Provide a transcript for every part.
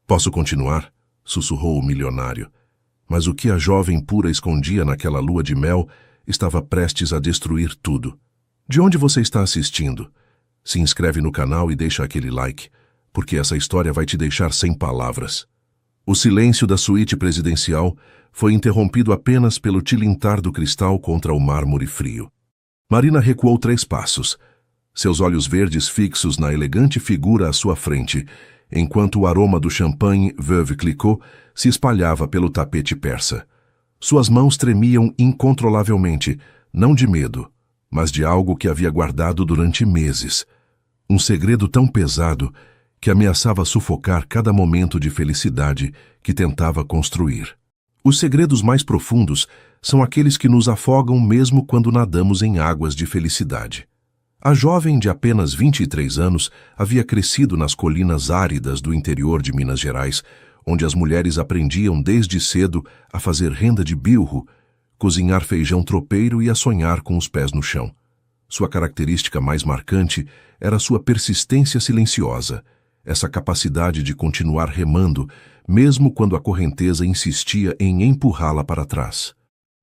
Posso continuar? Sussurrou o milionário. Mas o que a jovem pura escondia naquela lua de mel estava prestes a destruir tudo. De onde você está assistindo? Se inscreve no canal e deixa aquele like, porque essa história vai te deixar sem palavras. O silêncio da suíte presidencial foi interrompido apenas pelo tilintar do cristal contra o mármore frio. Marina recuou 3 passos, seus olhos verdes fixos na elegante figura à sua frente, enquanto o aroma do champanhe Veuve Clicquot se espalhava pelo tapete persa. Suas mãos tremiam incontrolavelmente, não de medo, mas de algo que havia guardado durante meses. Um segredo tão pesado que ameaçava sufocar cada momento de felicidade que tentava construir. Os segredos mais profundos são aqueles que nos afogam mesmo quando nadamos em águas de felicidade. A jovem de apenas 23 anos havia crescido nas colinas áridas do interior de Minas Gerais, onde as mulheres aprendiam desde cedo a fazer renda de bilro, cozinhar feijão tropeiro e a sonhar com os pés no chão. Sua característica mais marcante era sua persistência silenciosa, essa capacidade de continuar remando, mesmo quando a correnteza insistia em empurrá-la para trás.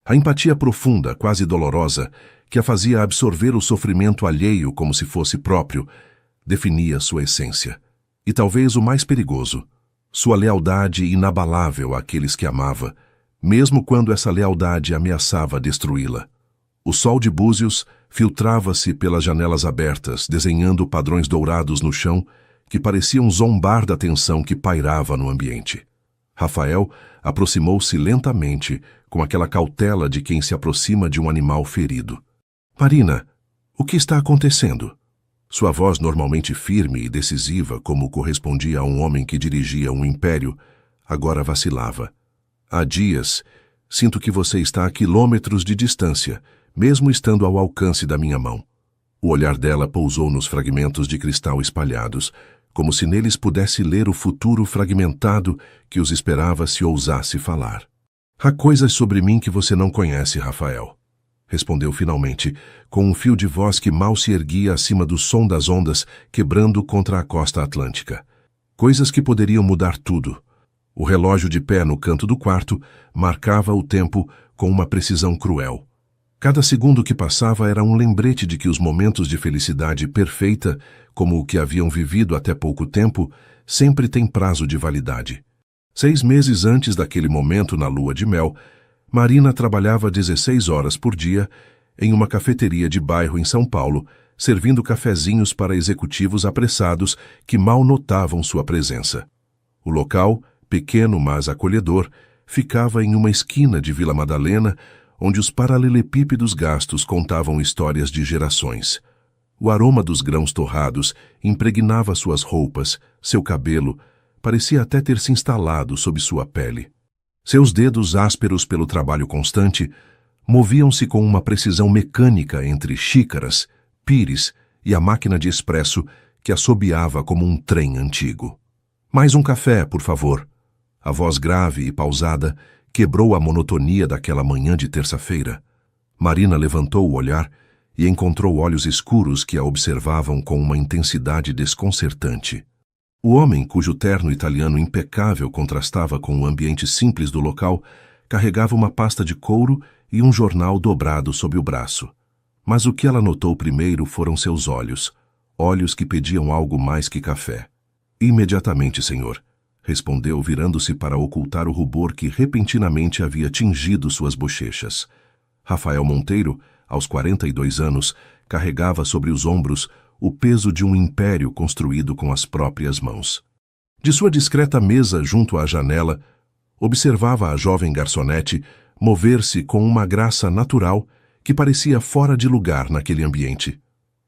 A empatia profunda, quase dolorosa, que a fazia absorver o sofrimento alheio como se fosse próprio, definia sua essência. E talvez o mais perigoso, sua lealdade inabalável àqueles que amava, mesmo quando essa lealdade ameaçava destruí-la. O sol de Búzios filtrava-se pelas janelas abertas, desenhando padrões dourados no chão que pareciam zombar da tensão que pairava no ambiente. Rafael aproximou-se lentamente, com aquela cautela de quem se aproxima de um animal ferido. Marina, o que está acontecendo? Sua voz, normalmente firme e decisiva, como correspondia a um homem que dirigia um império, agora vacilava. Há dias, sinto que você está a quilômetros de distância, mesmo estando ao alcance da minha mão. O olhar dela pousou nos fragmentos de cristal espalhados, como se neles pudesse ler o futuro fragmentado que os esperava se ousasse falar. Há coisas sobre mim que você não conhece, Rafael, respondeu finalmente, com um fio de voz que mal se erguia acima do som das ondas quebrando contra a costa atlântica. Coisas que poderiam mudar tudo. O relógio de pé no canto do quarto marcava o tempo com uma precisão cruel. Cada segundo que passava era um lembrete de que os momentos de felicidade perfeita, como o que haviam vivido até pouco tempo, sempre têm prazo de validade. 6 meses antes daquele momento na lua de mel, Marina trabalhava 16 horas por dia em uma cafeteria de bairro em São Paulo, servindo cafezinhos para executivos apressados que mal notavam sua presença. O local, pequeno mas acolhedor, ficava em uma esquina de Vila Madalena, onde os paralelepípedos gastos contavam histórias de gerações. O aroma dos grãos torrados impregnava suas roupas, seu cabelo, parecia até ter se instalado sob sua pele. Seus dedos ásperos pelo trabalho constante moviam-se com uma precisão mecânica entre xícaras, pires e a máquina de expresso que assobiava como um trem antigo. Mais um café, por favor. A voz grave e pausada quebrou a monotonia daquela manhã de terça-feira. Marina levantou o olhar e encontrou olhos escuros que a observavam com uma intensidade desconcertante. O homem, cujo terno italiano impecável contrastava com o ambiente simples do local, carregava uma pasta de couro e um jornal dobrado sob o braço. Mas o que ela notou primeiro foram seus olhos, olhos que pediam algo mais que café. Imediatamente, senhor, respondeu, virando-se para ocultar o rubor que repentinamente havia tingido suas bochechas. Rafael Monteiro, aos 42 anos, carregava sobre os ombros o peso de um império construído com as próprias mãos. De sua discreta mesa junto à janela, observava a jovem garçonete mover-se com uma graça natural que parecia fora de lugar naquele ambiente.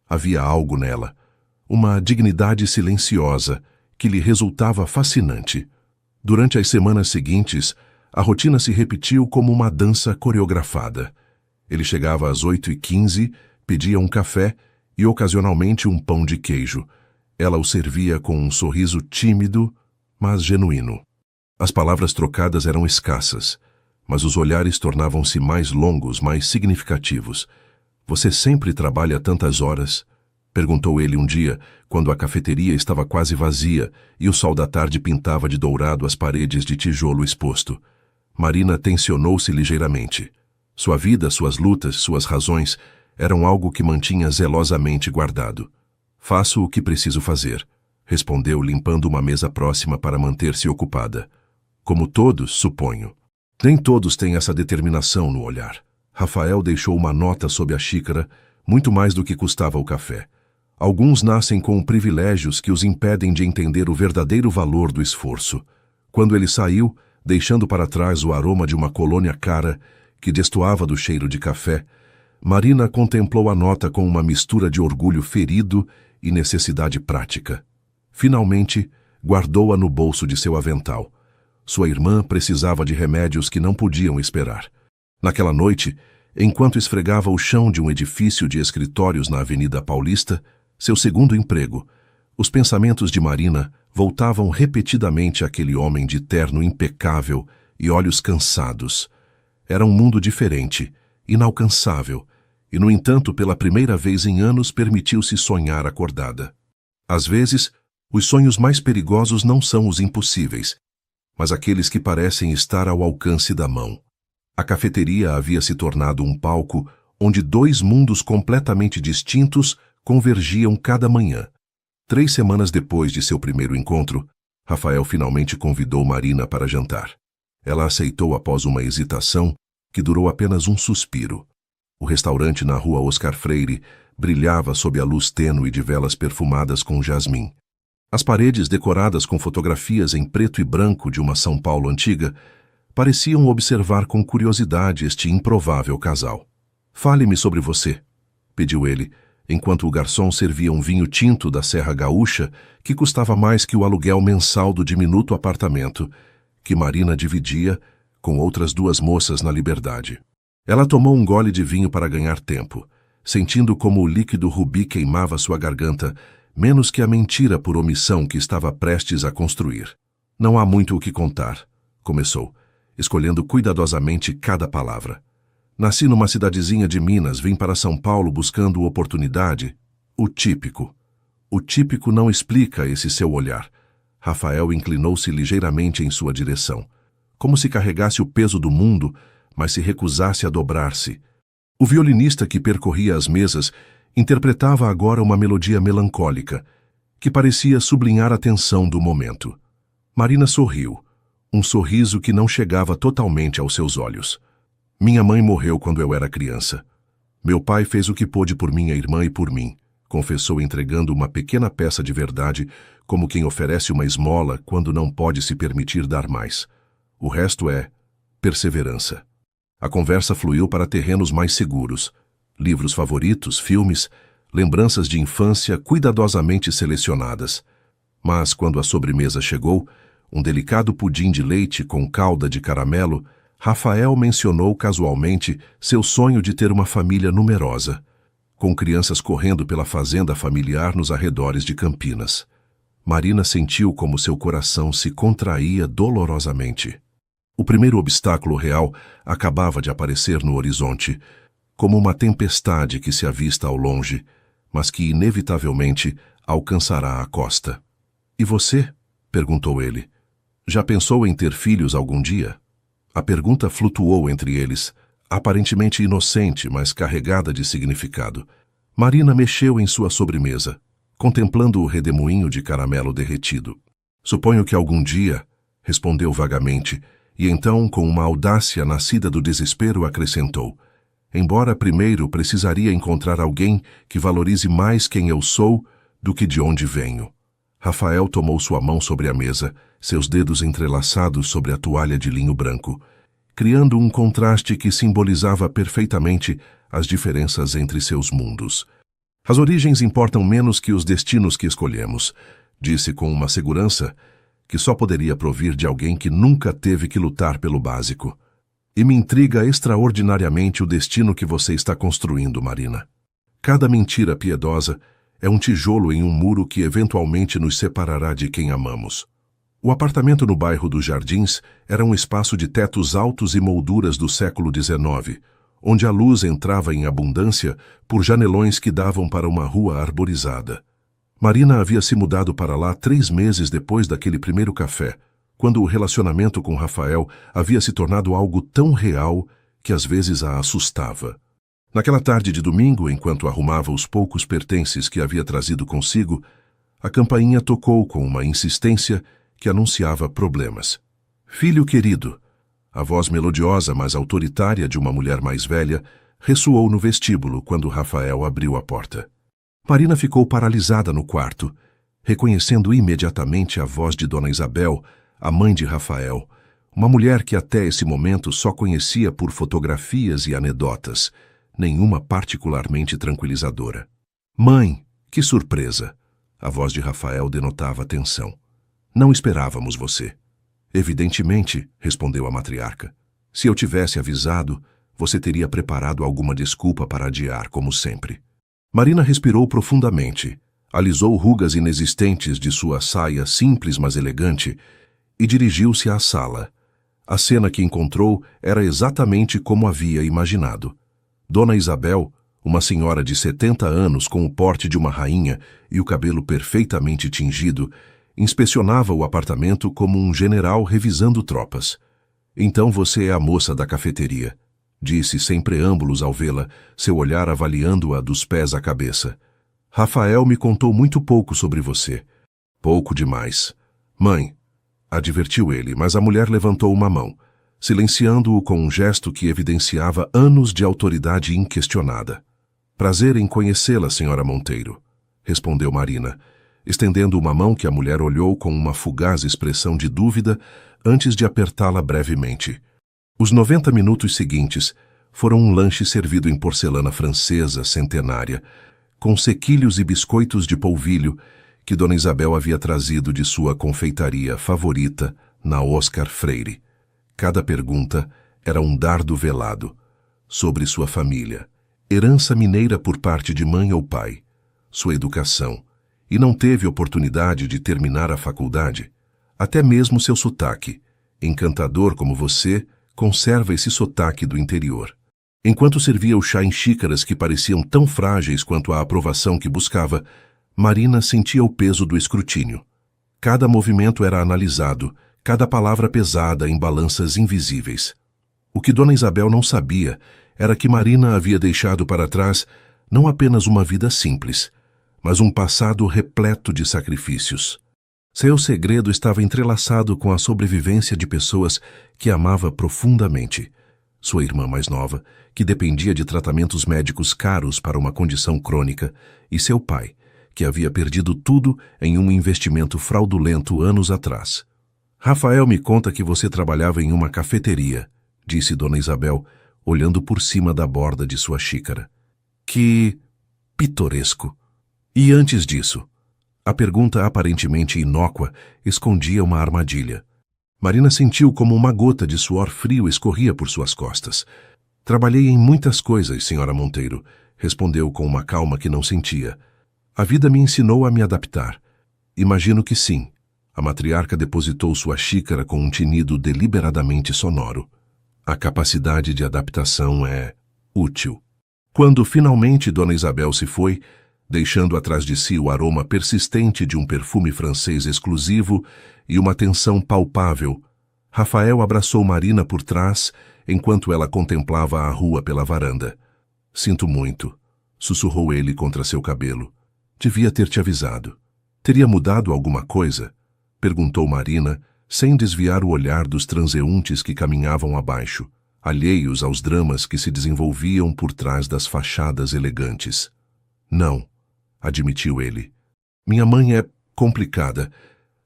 Havia algo nela, uma dignidade silenciosa que lhe resultava fascinante. Durante as semanas seguintes, a rotina se repetiu como uma dança coreografada. Ele chegava às 8h15, pedia um café e ocasionalmente um pão de queijo. Ela o servia com um sorriso tímido, mas genuíno. As palavras trocadas eram escassas, mas os olhares tornavam-se mais longos, mais significativos. Você sempre trabalha tantas horas? Perguntou ele um dia, quando a cafeteria estava quase vazia e o sol da tarde pintava de dourado as paredes de tijolo exposto. Marina tensionou-se ligeiramente. Sua vida, suas lutas, suas razões eram algo que mantinha zelosamente guardado. Faço o que preciso fazer, respondeu, limpando uma mesa próxima para manter-se ocupada. Como todos, suponho. Nem todos têm essa determinação no olhar. Rafael deixou uma nota sob a xícara, muito mais do que custava o café. Alguns nascem com privilégios que os impedem de entender o verdadeiro valor do esforço. Quando ele saiu, deixando para trás o aroma de uma colônia cara que destoava do cheiro de café, Marina contemplou a nota com uma mistura de orgulho ferido e necessidade prática. Finalmente, guardou-a no bolso de seu avental. Sua irmã precisava de remédios que não podiam esperar. Naquela noite, enquanto esfregava o chão de um edifício de escritórios na Avenida Paulista, seu segundo emprego, os pensamentos de Marina voltavam repetidamente àquele homem de terno impecável e olhos cansados. Era um mundo diferente, inalcançável, e, no entanto, pela primeira vez em anos, permitiu-se sonhar acordada. Às vezes, os sonhos mais perigosos não são os impossíveis, mas aqueles que parecem estar ao alcance da mão. A cafeteria havia se tornado um palco onde dois mundos completamente distintos convergiam cada manhã. 3 semanas depois de seu primeiro encontro, Rafael finalmente convidou Marina para jantar. Ela aceitou após uma hesitação que durou apenas um suspiro. O restaurante na rua Oscar Freire brilhava sob a luz tênue de velas perfumadas com jasmim. As paredes, decoradas com fotografias em preto e branco de uma São Paulo antiga, pareciam observar com curiosidade este improvável casal. "Fale-me sobre você", pediu ele, enquanto o garçom servia um vinho tinto da Serra Gaúcha que custava mais que o aluguel mensal do diminuto apartamento que Marina dividia com outras 2 moças na Liberdade. Ela tomou um gole de vinho para ganhar tempo, sentindo como o líquido rubi queimava sua garganta, menos que a mentira por omissão que estava prestes a construir. "Não há muito o que contar", começou, escolhendo cuidadosamente cada palavra. "Nasci numa cidadezinha de Minas, vim para São Paulo buscando oportunidade. O típico. O típico não explica esse seu olhar." Rafael inclinou-se ligeiramente em sua direção, como se carregasse o peso do mundo, mas se recusasse a dobrar-se. O violinista que percorria as mesas interpretava agora uma melodia melancólica, que parecia sublinhar a tensão do momento. Marina sorriu, um sorriso que não chegava totalmente aos seus olhos. "Minha mãe morreu quando eu era criança. Meu pai fez o que pôde por minha irmã e por mim", confessou, entregando uma pequena peça de verdade, como quem oferece uma esmola quando não pode se permitir dar mais. "O resto é perseverança." A conversa fluiu para terrenos mais seguros. Livros favoritos, filmes, lembranças de infância cuidadosamente selecionadas. Mas, quando a sobremesa chegou, um delicado pudim de leite com calda de caramelo, Rafael mencionou casualmente seu sonho de ter uma família numerosa, com crianças correndo pela fazenda familiar nos arredores de Campinas. Marina sentiu como seu coração se contraía dolorosamente. O primeiro obstáculo real acabava de aparecer no horizonte, como uma tempestade que se avista ao longe, mas que inevitavelmente alcançará a costa. "E você?", perguntou ele. "Já pensou em ter filhos algum dia?" A pergunta flutuou entre eles, aparentemente inocente, mas carregada de significado. Marina mexeu em sua sobremesa, contemplando o redemoinho de caramelo derretido. "Suponho que algum dia", respondeu vagamente, e então, com uma audácia nascida do desespero, acrescentou: "Embora primeiro precisaria encontrar alguém que valorize mais quem eu sou do que de onde venho." Rafael tomou sua mão sobre a mesa, seus dedos entrelaçados sobre a toalha de linho branco, criando um contraste que simbolizava perfeitamente as diferenças entre seus mundos. "As origens importam menos que os destinos que escolhemos", disse com uma segurança que só poderia provir de alguém que nunca teve que lutar pelo básico. "E me intriga extraordinariamente o destino que você está construindo, Marina. Cada mentira piedosa é um tijolo em um muro que eventualmente nos separará de quem amamos." O apartamento no bairro dos Jardins era um espaço de tetos altos e molduras do século XIX, onde a luz entrava em abundância por janelões que davam para uma rua arborizada. Marina havia se mudado para lá 3 meses depois daquele primeiro café, quando o relacionamento com Rafael havia se tornado algo tão real que às vezes a assustava. Naquela tarde de domingo, enquanto arrumava os poucos pertences que havia trazido consigo, a campainha tocou com uma insistência que anunciava problemas. "Filho querido", a voz melodiosa, mas autoritária de uma mulher mais velha, ressoou no vestíbulo quando Rafael abriu a porta. Marina ficou paralisada no quarto, reconhecendo imediatamente a voz de Dona Isabel, a mãe de Rafael, uma mulher que até esse momento só conhecia por fotografias e anedotas, nenhuma particularmente tranquilizadora. "Mãe, que surpresa!" A voz de Rafael denotava tensão. "Não esperávamos você." "Evidentemente", respondeu a matriarca. "Se eu tivesse avisado, você teria preparado alguma desculpa para adiar, como sempre." Marina respirou profundamente, alisou rugas inexistentes de sua saia simples mas elegante e dirigiu-se à sala. A cena que encontrou era exatamente como havia imaginado. Dona Isabel, uma senhora de 70 anos com o porte de uma rainha e o cabelo perfeitamente tingido, inspecionava o apartamento como um general revisando tropas. "Então você é a moça da cafeteria", disse sem preâmbulos ao vê-la, seu olhar avaliando-a dos pés à cabeça. "Rafael me contou muito pouco sobre você." "Pouco demais." "Mãe", advertiu ele, mas a mulher levantou uma mão, silenciando-o com um gesto que evidenciava anos de autoridade inquestionada. "Prazer em conhecê-la, senhora Monteiro", respondeu Marina, estendendo uma mão que a mulher olhou com uma fugaz expressão de dúvida antes de apertá-la brevemente. Os 90 minutos seguintes foram um lanche servido em porcelana francesa centenária, com sequilhos e biscoitos de polvilho que Dona Isabel havia trazido de sua confeitaria favorita na Oscar Freire. Cada pergunta era um dardo velado sobre sua família, herança mineira por parte de mãe ou pai, sua educação, e não teve oportunidade de terminar a faculdade. Até mesmo seu sotaque, encantador como você, conserva esse sotaque do interior. Enquanto servia o chá em xícaras que pareciam tão frágeis quanto a aprovação que buscava, Marina sentia o peso do escrutínio. Cada movimento era analisado, cada palavra pesada em balanças invisíveis. O que Dona Isabel não sabia era que Marina havia deixado para trás não apenas uma vida simples, mas um passado repleto de sacrifícios. Seu segredo estava entrelaçado com a sobrevivência de pessoas que amava profundamente. Sua irmã mais nova, que dependia de tratamentos médicos caros para uma condição crônica, e seu pai, que havia perdido tudo em um investimento fraudulento anos atrás. "Rafael me conta que você trabalhava em uma cafeteria", disse Dona Isabel, olhando por cima da borda de sua xícara. "Que pitoresco! E antes disso?" A pergunta aparentemente inócua escondia uma armadilha. Marina sentiu como uma gota de suor frio escorria por suas costas. "Trabalhei em muitas coisas, senhora Monteiro", respondeu com uma calma que não sentia. "A vida me ensinou a me adaptar." "Imagino que sim." A matriarca depositou sua xícara com um tinido deliberadamente sonoro. "A capacidade de adaptação é útil." Quando finalmente Dona Isabel se foi, deixando atrás de si o aroma persistente de um perfume francês exclusivo e uma tensão palpável, Rafael abraçou Marina por trás enquanto ela contemplava a rua pela varanda. "Sinto muito", sussurrou ele contra seu cabelo. "Devia ter te avisado." "Teria mudado alguma coisa?" perguntou Marina, sem desviar o olhar dos transeuntes que caminhavam abaixo, alheios aos dramas que se desenvolviam por trás das fachadas elegantes. "Não", admitiu ele. "Minha mãe é complicada.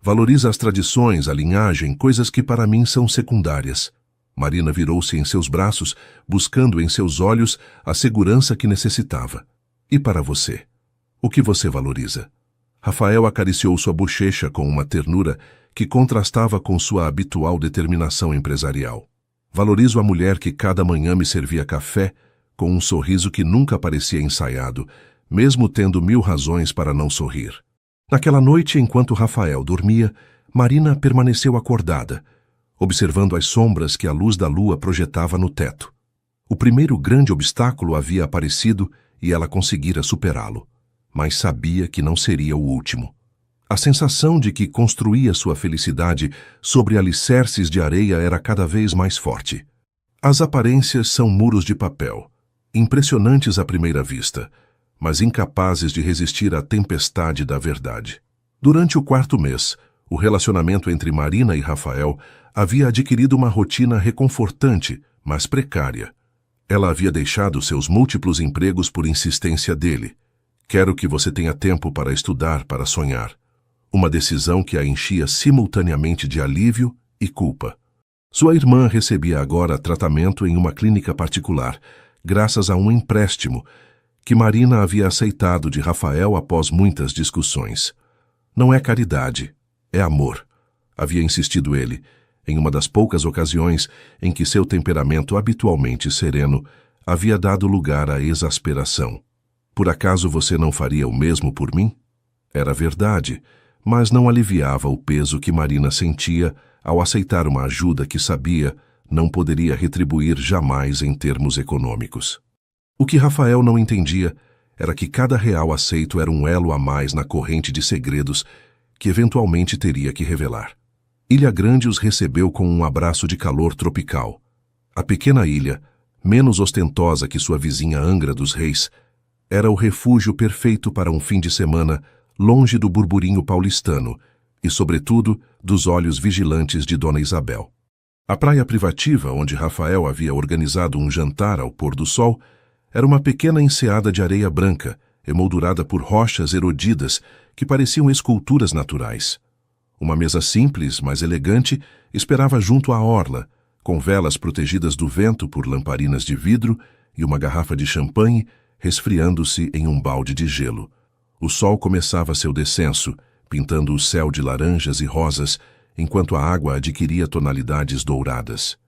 Valoriza as tradições, a linhagem, coisas que para mim são secundárias." Marina virou-se em seus braços, buscando em seus olhos a segurança que necessitava. "E para você? O que você valoriza?" Rafael acariciou sua bochecha com uma ternura que contrastava com sua habitual determinação empresarial. "Valorizo a mulher que cada manhã me servia café, com um sorriso que nunca parecia ensaiado, mesmo tendo 1000 razões para não sorrir." Naquela noite, enquanto Rafael dormia, Marina permaneceu acordada, observando as sombras que a luz da lua projetava no teto. O primeiro grande obstáculo havia aparecido e ela conseguira superá-lo, mas sabia que não seria o último. A sensação de que construía sua felicidade sobre alicerces de areia era cada vez mais forte. As aparências são muros de papel, impressionantes à primeira vista, mas incapazes de resistir à tempestade da verdade. Durante o 4º mês, o relacionamento entre Marina e Rafael havia adquirido uma rotina reconfortante, mas precária. Ela havia deixado seus múltiplos empregos por insistência dele. Quero que você tenha tempo para estudar, para sonhar. Uma decisão que a enchia simultaneamente de alívio e culpa. Sua irmã recebia agora tratamento em uma clínica particular, graças a um empréstimo que Marina havia aceitado de Rafael após muitas discussões. Não é caridade, é amor, havia insistido ele, em uma das poucas ocasiões em que seu temperamento habitualmente sereno havia dado lugar à exasperação. Por acaso você não faria o mesmo por mim? Era verdade, mas não aliviava o peso que Marina sentia ao aceitar uma ajuda que sabia não poderia retribuir jamais em termos econômicos. O que Rafael não entendia era que cada real aceito era um elo a mais na corrente de segredos que eventualmente teria que revelar. Ilha Grande os recebeu com um abraço de calor tropical. A pequena ilha, menos ostentosa que sua vizinha Angra dos Reis, era o refúgio perfeito para um fim de semana longe do burburinho paulistano e, sobretudo, dos olhos vigilantes de Dona Isabel. A praia privativa, onde Rafael havia organizado um jantar ao pôr do sol, era uma pequena enseada de areia branca, emoldurada por rochas erodidas que pareciam esculturas naturais. Uma mesa simples, mas elegante, esperava junto à orla, com velas protegidas do vento por lamparinas de vidro e uma garrafa de champanhe resfriando-se em um balde de gelo. O sol começava seu descenso, pintando o céu de laranjas e rosas, enquanto a água adquiria tonalidades douradas.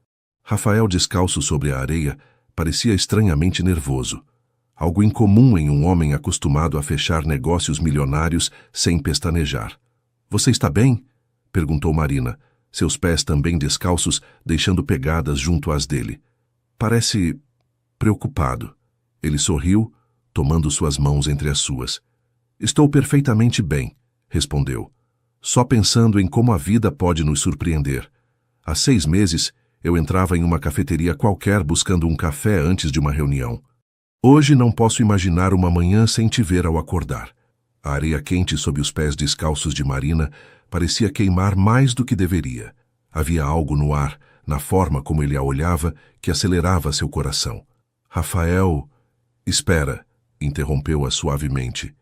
Rafael, descalço sobre a areia, parecia estranhamente nervoso. Algo incomum em um homem acostumado a fechar negócios milionários sem pestanejar. "Você está bem?" perguntou Marina, seus pés também descalços, deixando pegadas junto às dele. "Parece preocupado." Ele sorriu, tomando suas mãos entre as suas. "Estou perfeitamente bem", respondeu. "Só pensando em como a vida pode nos surpreender. Há 6 meses, eu entrava em uma cafeteria qualquer buscando um café antes de uma reunião. Hoje não posso imaginar uma manhã sem te ver ao acordar." A areia quente sob os pés descalços de Marina parecia queimar mais do que deveria. Havia algo no ar, na forma como ele a olhava, que acelerava seu coração. "Rafael..." "Espera", interrompeu-a suavemente.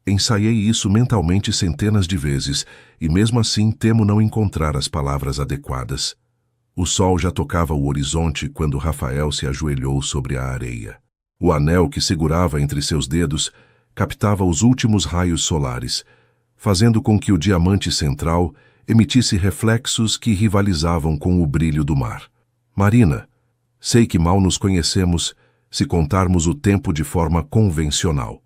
"Ensaiei isso mentalmente centenas de vezes, e mesmo assim temo não encontrar as palavras adequadas." O sol já tocava o horizonte quando Rafael se ajoelhou sobre a areia. O anel que segurava entre seus dedos captava os últimos raios solares, fazendo com que o diamante central emitisse reflexos que rivalizavam com o brilho do mar. "Marina, sei que mal nos conhecemos se contarmos o tempo de forma convencional."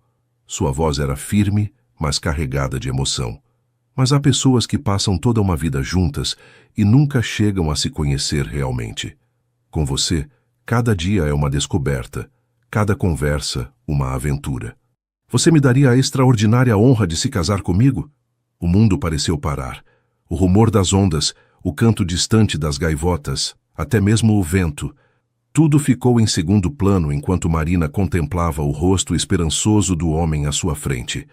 Sua voz era firme, mas carregada de emoção. "Mas há pessoas que passam toda uma vida juntas e nunca chegam a se conhecer realmente. Com você, cada dia é uma descoberta, cada conversa uma aventura. Você me daria a extraordinária honra de se casar comigo?" O mundo pareceu parar. O rumor das ondas, o canto distante das gaivotas, até mesmo o vento. Tudo ficou em segundo plano enquanto Marina contemplava o rosto esperançoso do homem à sua frente.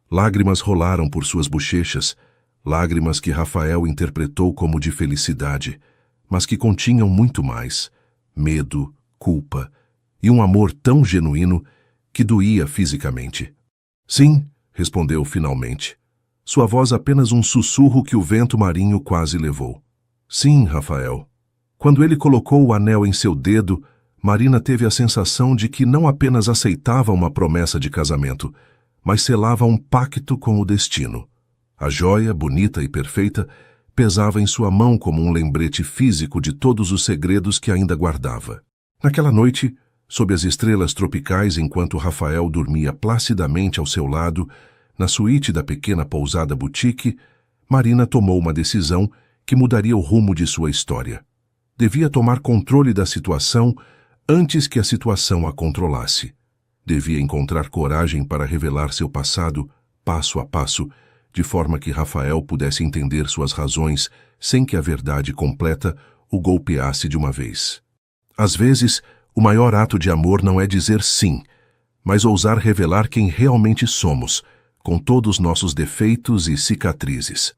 Lágrimas rolaram por suas bochechas, lágrimas que Rafael interpretou como de felicidade, mas que continham muito mais: medo, culpa e um amor tão genuíno que doía fisicamente. "Sim", respondeu finalmente. Sua voz apenas um sussurro que o vento marinho quase levou. "Sim, Rafael." Quando ele colocou o anel em seu dedo, Marina teve a sensação de que não apenas aceitava uma promessa de casamento, mas selava um pacto com o destino. A joia, bonita e perfeita, pesava em sua mão como um lembrete físico de todos os segredos que ainda guardava. Naquela noite, sob as estrelas tropicais, enquanto Rafael dormia placidamente ao seu lado, na suíte da pequena pousada boutique, Marina tomou uma decisão que mudaria o rumo de sua história. Devia tomar controle da situação antes que a situação a controlasse. Devia encontrar coragem para revelar seu passado, passo a passo, de forma que Rafael pudesse entender suas razões sem que a verdade completa o golpeasse de uma vez. Às vezes, o maior ato de amor não é dizer sim, mas ousar revelar quem realmente somos, com todos nossos defeitos e cicatrizes.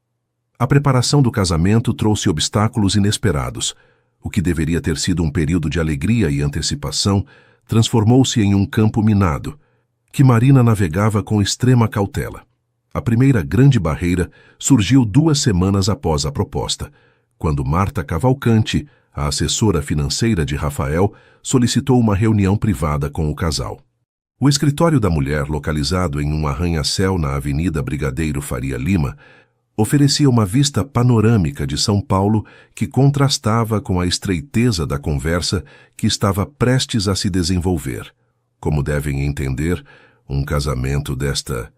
A preparação do casamento trouxe obstáculos inesperados. O que deveria ter sido um período de alegria e antecipação transformou-se em um campo minado, que Marina navegava com extrema cautela. A primeira grande barreira surgiu 2 semanas após a proposta, quando Marta Cavalcante, a assessora financeira de Rafael, solicitou uma reunião privada com o casal. O escritório da mulher, localizado em um arranha-céu na Avenida Brigadeiro Faria Lima, oferecia uma vista panorâmica de São Paulo que contrastava com a estreiteza da conversa que estava prestes a se desenvolver. Como devem entender, um casamento desta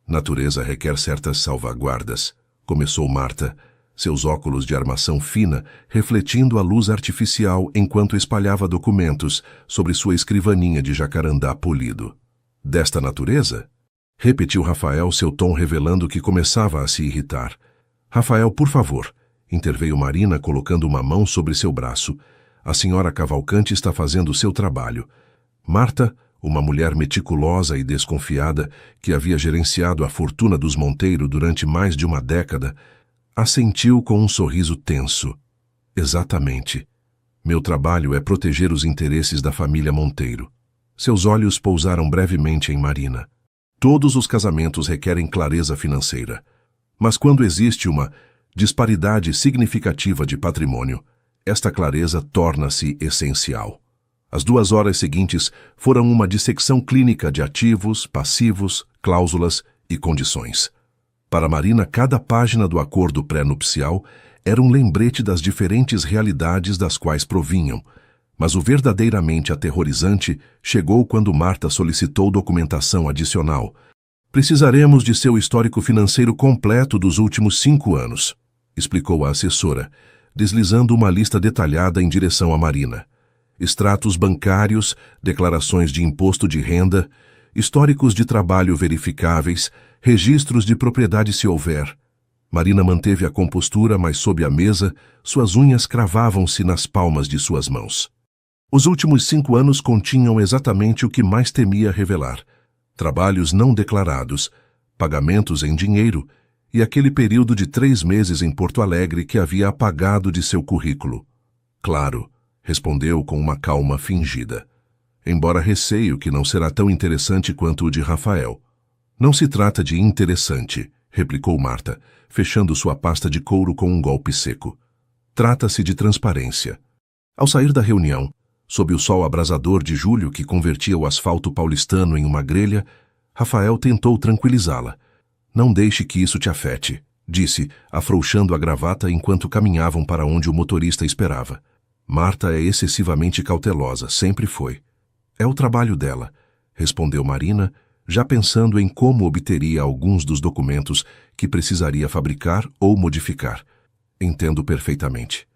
natureza requer certas salvaguardas, começou Marta, seus óculos de armação fina refletindo a luz artificial enquanto espalhava documentos sobre sua escrivaninha de jacarandá polido. Desta natureza? Repetiu Rafael, seu tom revelando que começava a se irritar. Rafael, por favor, interveio Marina colocando uma mão sobre seu braço. A senhora Cavalcante está fazendo o seu trabalho. Marta, uma mulher meticulosa e desconfiada que havia gerenciado a fortuna dos Monteiro durante mais de uma década, assentiu com um sorriso tenso. Exatamente. Meu trabalho é proteger os interesses da família Monteiro. Seus olhos pousaram brevemente em Marina. Todos os casamentos requerem clareza financeira. Mas quando existe uma disparidade significativa de patrimônio, esta clareza torna-se essencial. As 2 horas seguintes foram uma dissecção clínica de ativos, passivos, cláusulas e condições. Para Marina, cada página do acordo pré-nupcial era um lembrete das diferentes realidades das quais provinham, mas o verdadeiramente aterrorizante chegou quando Marta solicitou documentação adicional. Precisaremos de seu histórico financeiro completo dos últimos 5 anos, explicou a assessora, deslizando uma lista detalhada em direção a Marina. Extratos bancários, declarações de imposto de renda, históricos de trabalho verificáveis, registros de propriedade se houver. Marina manteve a compostura, mas sob a mesa, suas unhas cravavam-se nas palmas de suas mãos. Os últimos 5 anos continham exatamente o que mais temia revelar: trabalhos não declarados, pagamentos em dinheiro e aquele período de 3 meses em Porto Alegre que havia apagado de seu currículo. Claro, respondeu com uma calma fingida. Embora receio que não será tão interessante quanto o de Rafael. Não se trata de interessante, replicou Marta, fechando sua pasta de couro com um golpe seco. Trata-se de transparência. Ao sair da reunião, sob o sol abrasador de julho que convertia o asfalto paulistano em uma grelha, Rafael tentou tranquilizá-la. Não deixe que isso te afete, disse, afrouxando a gravata enquanto caminhavam para onde o motorista esperava. Marta é excessivamente cautelosa, sempre foi. É o trabalho dela, respondeu Marina, já pensando em como obteria alguns dos documentos que precisaria fabricar ou modificar. Entendo perfeitamente.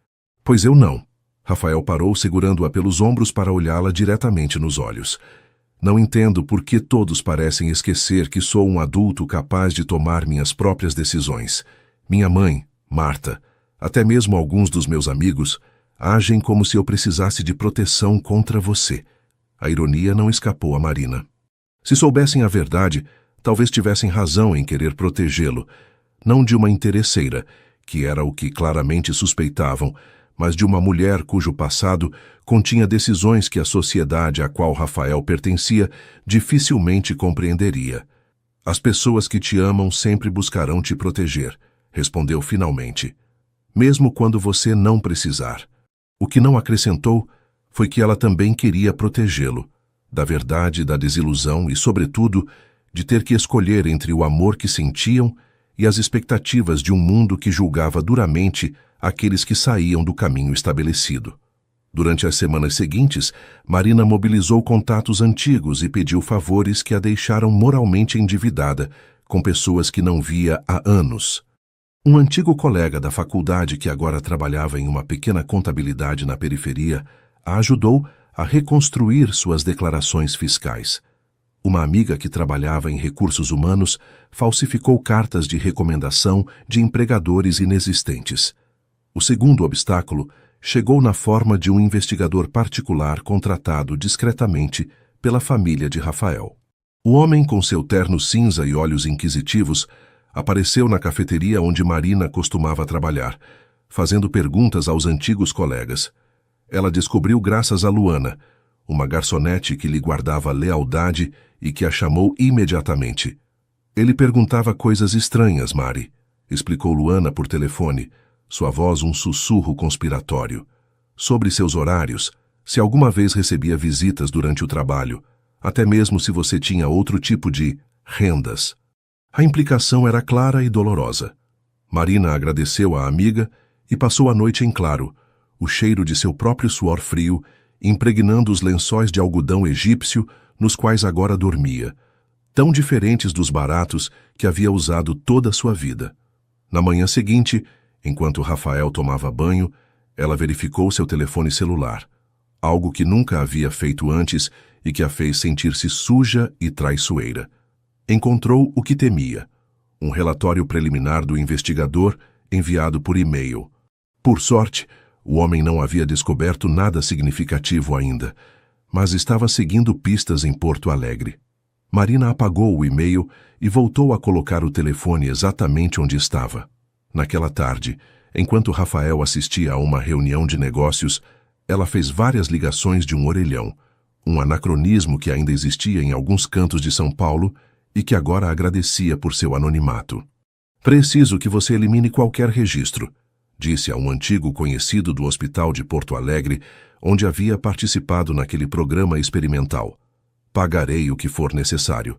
Pois eu não. Rafael parou segurando-a pelos ombros para olhá-la diretamente nos olhos. Não entendo por que todos parecem esquecer que sou um adulto capaz de tomar minhas próprias decisões. Minha mãe, Marta, até mesmo alguns dos meus amigos, agem como se eu precisasse de proteção contra você. A ironia não escapou a Marina. Se soubessem a verdade, talvez tivessem razão em querer protegê-lo, não de uma interesseira, que era o que claramente suspeitavam, mas de uma mulher cujo passado continha decisões que a sociedade a qual Rafael pertencia dificilmente compreenderia. As pessoas que te amam sempre buscarão te proteger, respondeu finalmente, mesmo quando você não precisar. O que não acrescentou foi que ela também queria protegê-lo, da verdade, da desilusão e, sobretudo, de ter que escolher entre o amor que sentiam e as expectativas de um mundo que julgava duramente aqueles que saíam do caminho estabelecido. Durante as semanas seguintes, Marina mobilizou contatos antigos e pediu favores que a deixaram moralmente endividada com pessoas que não via há anos. Um antigo colega da faculdade que agora trabalhava em uma pequena contabilidade na periferia a ajudou a reconstruir suas declarações fiscais. Uma amiga que trabalhava em recursos humanos falsificou cartas de recomendação de empregadores inexistentes. O segundo obstáculo chegou na forma de um investigador particular contratado discretamente pela família de Rafael. O homem, com seu terno cinza e olhos inquisitivos, apareceu na cafeteria onde Marina costumava trabalhar, fazendo perguntas aos antigos colegas. Ela descobriu graças a Luana, uma garçonete que lhe guardava lealdade e que a chamou imediatamente. Ele perguntava coisas estranhas, Mari, explicou Luana por telefone, sua voz um sussurro conspiratório. Sobre seus horários, se alguma vez recebia visitas durante o trabalho, até mesmo se você tinha outro tipo de rendas. A implicação era clara e dolorosa. Marina agradeceu à amiga e passou a noite em claro, o cheiro de seu próprio suor frio, impregnando os lençóis de algodão egípcio nos quais agora dormia, tão diferentes dos baratos que havia usado toda a sua vida. Na manhã seguinte, enquanto Rafael tomava banho, ela verificou seu telefone celular, algo que nunca havia feito antes e que a fez sentir-se suja e traiçoeira. Encontrou o que temia, um relatório preliminar do investigador enviado por e-mail. Por sorte, o homem não havia descoberto nada significativo ainda, mas estava seguindo pistas em Porto Alegre. Marina apagou o e-mail e voltou a colocar o telefone exatamente onde estava. Naquela tarde, enquanto Rafael assistia a uma reunião de negócios, ela fez várias ligações de um orelhão, um anacronismo que ainda existia em alguns cantos de São Paulo e que agora agradecia por seu anonimato. Preciso que você elimine qualquer registro, disse a um antigo conhecido do hospital de Porto Alegre, onde havia participado naquele programa experimental. Pagarei o que for necessário.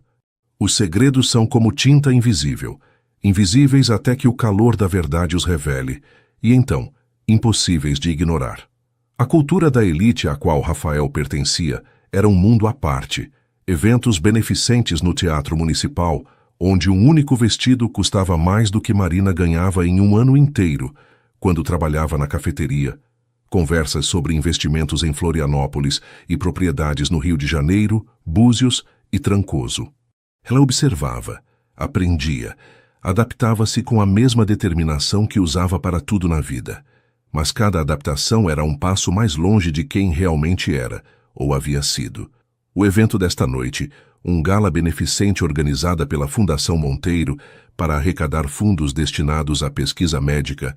Os segredos são como tinta invisível, invisíveis até que o calor da verdade os revele, e então, impossíveis de ignorar. A cultura da elite a qual Rafael pertencia era um mundo à parte, eventos beneficentes no Teatro Municipal, onde um único vestido custava mais do que Marina ganhava em um ano inteiro, quando trabalhava na cafeteria, conversas sobre investimentos em Florianópolis e propriedades no Rio de Janeiro, Búzios e Trancoso. Ela observava, aprendia, adaptava-se com a mesma determinação que usava para tudo na vida. Mas cada adaptação era um passo mais longe de quem realmente era, ou havia sido. O evento desta noite, um gala beneficente organizada pela Fundação Monteiro para arrecadar fundos destinados à pesquisa médica,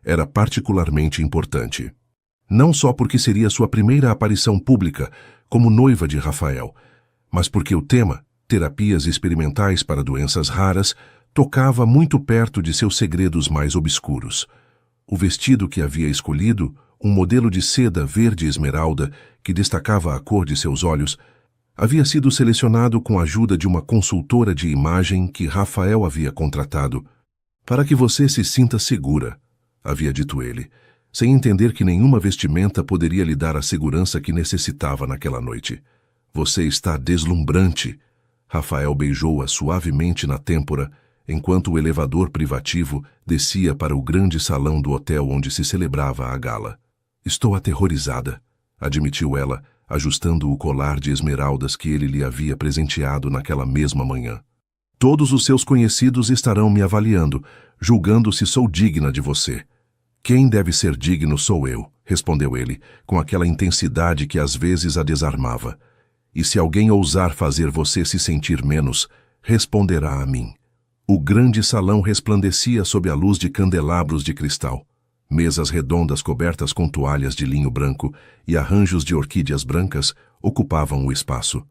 era particularmente importante. Não só porque seria sua primeira aparição pública como noiva de Rafael, mas porque o tema, terapias experimentais para doenças raras, tocava muito perto de seus segredos mais obscuros. O vestido que havia escolhido, um modelo de seda verde esmeralda que destacava a cor de seus olhos, havia sido selecionado com a ajuda de uma consultora de imagem que Rafael havia contratado. Para que você se sinta segura, havia dito ele, sem entender que nenhuma vestimenta poderia lhe dar a segurança que necessitava naquela noite. Você está deslumbrante. Rafael beijou-a suavemente na têmpora, enquanto o elevador privativo descia para o grande salão do hotel onde se celebrava a gala. Estou aterrorizada, admitiu ela, ajustando o colar de esmeraldas que ele lhe havia presenteado naquela mesma manhã. Todos os seus conhecidos estarão me avaliando, julgando se sou digna de você. Quem deve ser digno sou eu, respondeu ele, com aquela intensidade que às vezes a desarmava. E se alguém ousar fazer você se sentir menos, responderá a mim. O grande salão resplandecia sob a luz de candelabros de cristal. Mesas redondas cobertas com toalhas de linho branco e arranjos de orquídeas brancas ocupavam o espaço.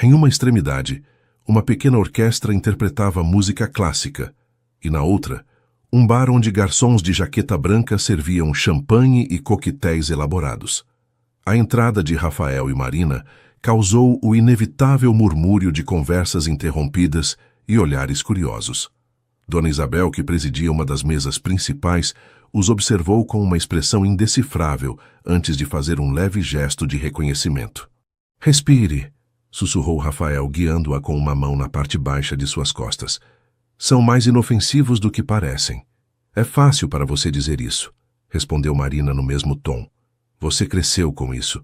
Em uma extremidade, uma pequena orquestra interpretava música clássica, e na outra, um bar onde garçons de jaqueta branca serviam champanhe e coquetéis elaborados. A entrada de Rafael e Marina causou o inevitável murmúrio de conversas interrompidas e olhares curiosos. Dona Isabel, que presidia uma das mesas principais, os observou com uma expressão indecifrável antes de fazer um leve gesto de reconhecimento. Respire, sussurrou Rafael, guiando-a com uma mão na parte baixa de suas costas. São mais inofensivos do que parecem. É fácil para você dizer isso, respondeu Marina no mesmo tom. Você cresceu com isso.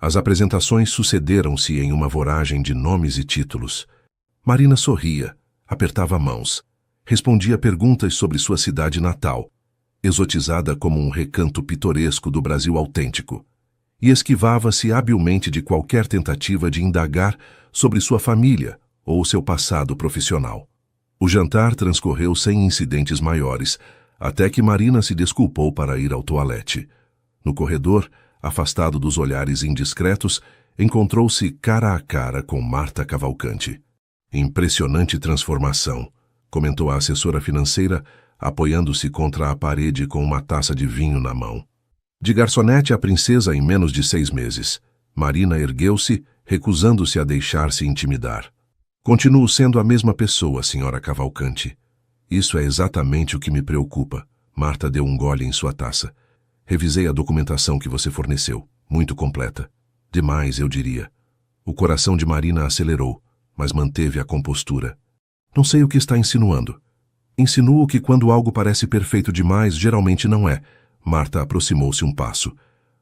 As apresentações sucederam-se em uma voragem de nomes e títulos. Marina sorria, apertava mãos, respondia perguntas sobre sua cidade natal, exotizada como um recanto pitoresco do Brasil autêntico, e esquivava-se habilmente de qualquer tentativa de indagar sobre sua família ou seu passado profissional. O jantar transcorreu sem incidentes maiores, até que Marina se desculpou para ir ao toalete. No corredor, afastado dos olhares indiscretos, encontrou-se cara a cara com Marta Cavalcante. Impressionante transformação, comentou a assessora financeira, apoiando-se contra a parede com uma taça de vinho na mão. De garçonete a princesa em menos de 6 meses. Marina ergueu-se, recusando-se a deixar-se intimidar. Continuo sendo a mesma pessoa, senhora Cavalcante. Isso é exatamente o que me preocupa. Marta deu um gole em sua taça. Revisei a documentação que você forneceu. Muito completa. Demais, eu diria. O coração de Marina acelerou, mas manteve a compostura. Não sei o que está insinuando. Insinuo que quando algo parece perfeito demais, geralmente não é. Marta aproximou-se um passo.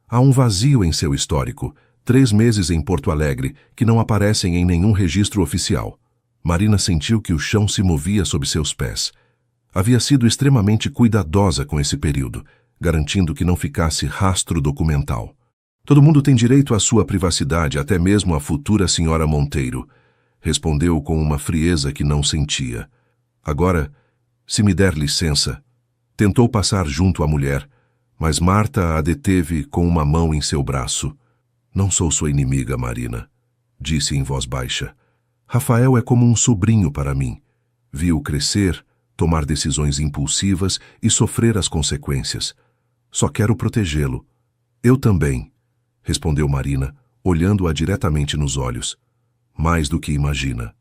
Há um vazio em seu histórico. 3 meses em Porto Alegre, que não aparecem em nenhum registro oficial. Marina sentiu que o chão se movia sob seus pés. Havia sido extremamente cuidadosa com esse período, garantindo que não ficasse rastro documental. Todo mundo tem direito à sua privacidade, até mesmo a futura senhora Monteiro, respondeu com uma frieza que não sentia. Agora, se me der licença, tentou passar junto à mulher, mas Marta a deteve com uma mão em seu braço. Não sou sua inimiga, Marina, disse em voz baixa. Rafael é como um sobrinho para mim. Vi-o crescer, tomar decisões impulsivas e sofrer as consequências. Só quero protegê-lo. Eu também, respondeu Marina, olhando-a diretamente nos olhos. Mais do que imagina.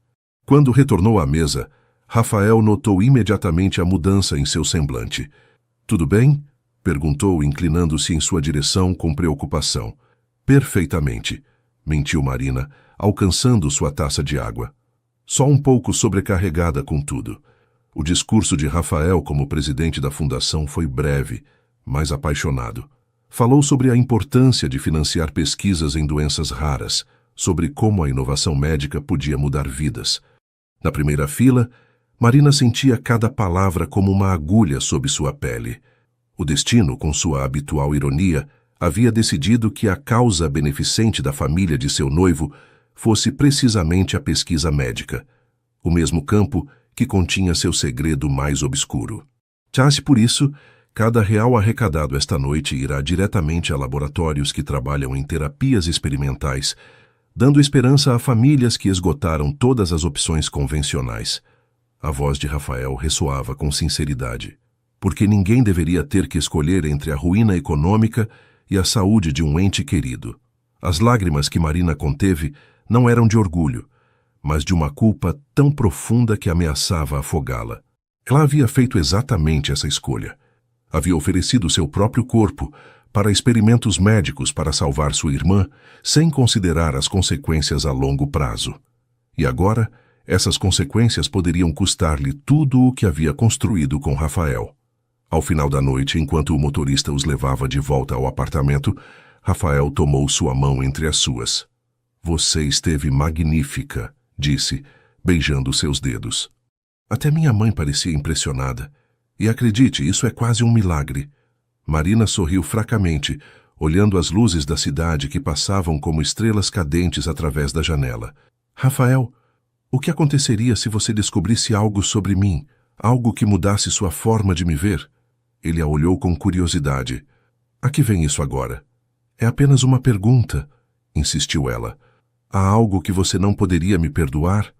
Quando retornou à mesa, Rafael notou imediatamente a mudança em seu semblante. Tudo bem? Perguntou, inclinando-se em sua direção com preocupação. Perfeitamente, mentiu Marina, alcançando sua taça de água. Só um pouco sobrecarregada com tudo. O discurso de Rafael como presidente da fundação foi breve, mas apaixonado. Falou sobre a importância de financiar pesquisas em doenças raras, sobre como a inovação médica podia mudar vidas. Na primeira fila, Marina sentia cada palavra como uma agulha sob sua pele. O destino, com sua habitual ironia, havia decidido que a causa beneficente da família de seu noivo fosse precisamente a pesquisa médica, o mesmo campo que continha seu segredo mais obscuro. Chasse por isso, cada real arrecadado esta noite irá diretamente a laboratórios que trabalham em terapias experimentais, dando esperança a famílias que esgotaram todas as opções convencionais. A voz de Rafael ressoava com sinceridade, porque ninguém deveria ter que escolher entre a ruína econômica e a saúde de um ente querido. As lágrimas que Marina conteve não eram de orgulho, mas de uma culpa tão profunda que ameaçava afogá-la. Ela havia feito exatamente essa escolha. Havia oferecido seu próprio corpo para experimentos médicos para salvar sua irmã, sem considerar as consequências a longo prazo. E agora, essas consequências poderiam custar-lhe tudo o que havia construído com Rafael. Ao final da noite, enquanto o motorista os levava de volta ao apartamento, Rafael tomou sua mão entre as suas. Você esteve magnífica, disse, beijando seus dedos. Até minha mãe parecia impressionada. E acredite, isso é quase um milagre. Marina sorriu fracamente, olhando as luzes da cidade que passavam como estrelas cadentes através da janela. Rafael, o que aconteceria se você descobrisse algo sobre mim, algo que mudasse sua forma de me ver? Ele a olhou com curiosidade. A que vem isso agora? É apenas uma pergunta, insistiu ela. Há algo que você não poderia me perdoar?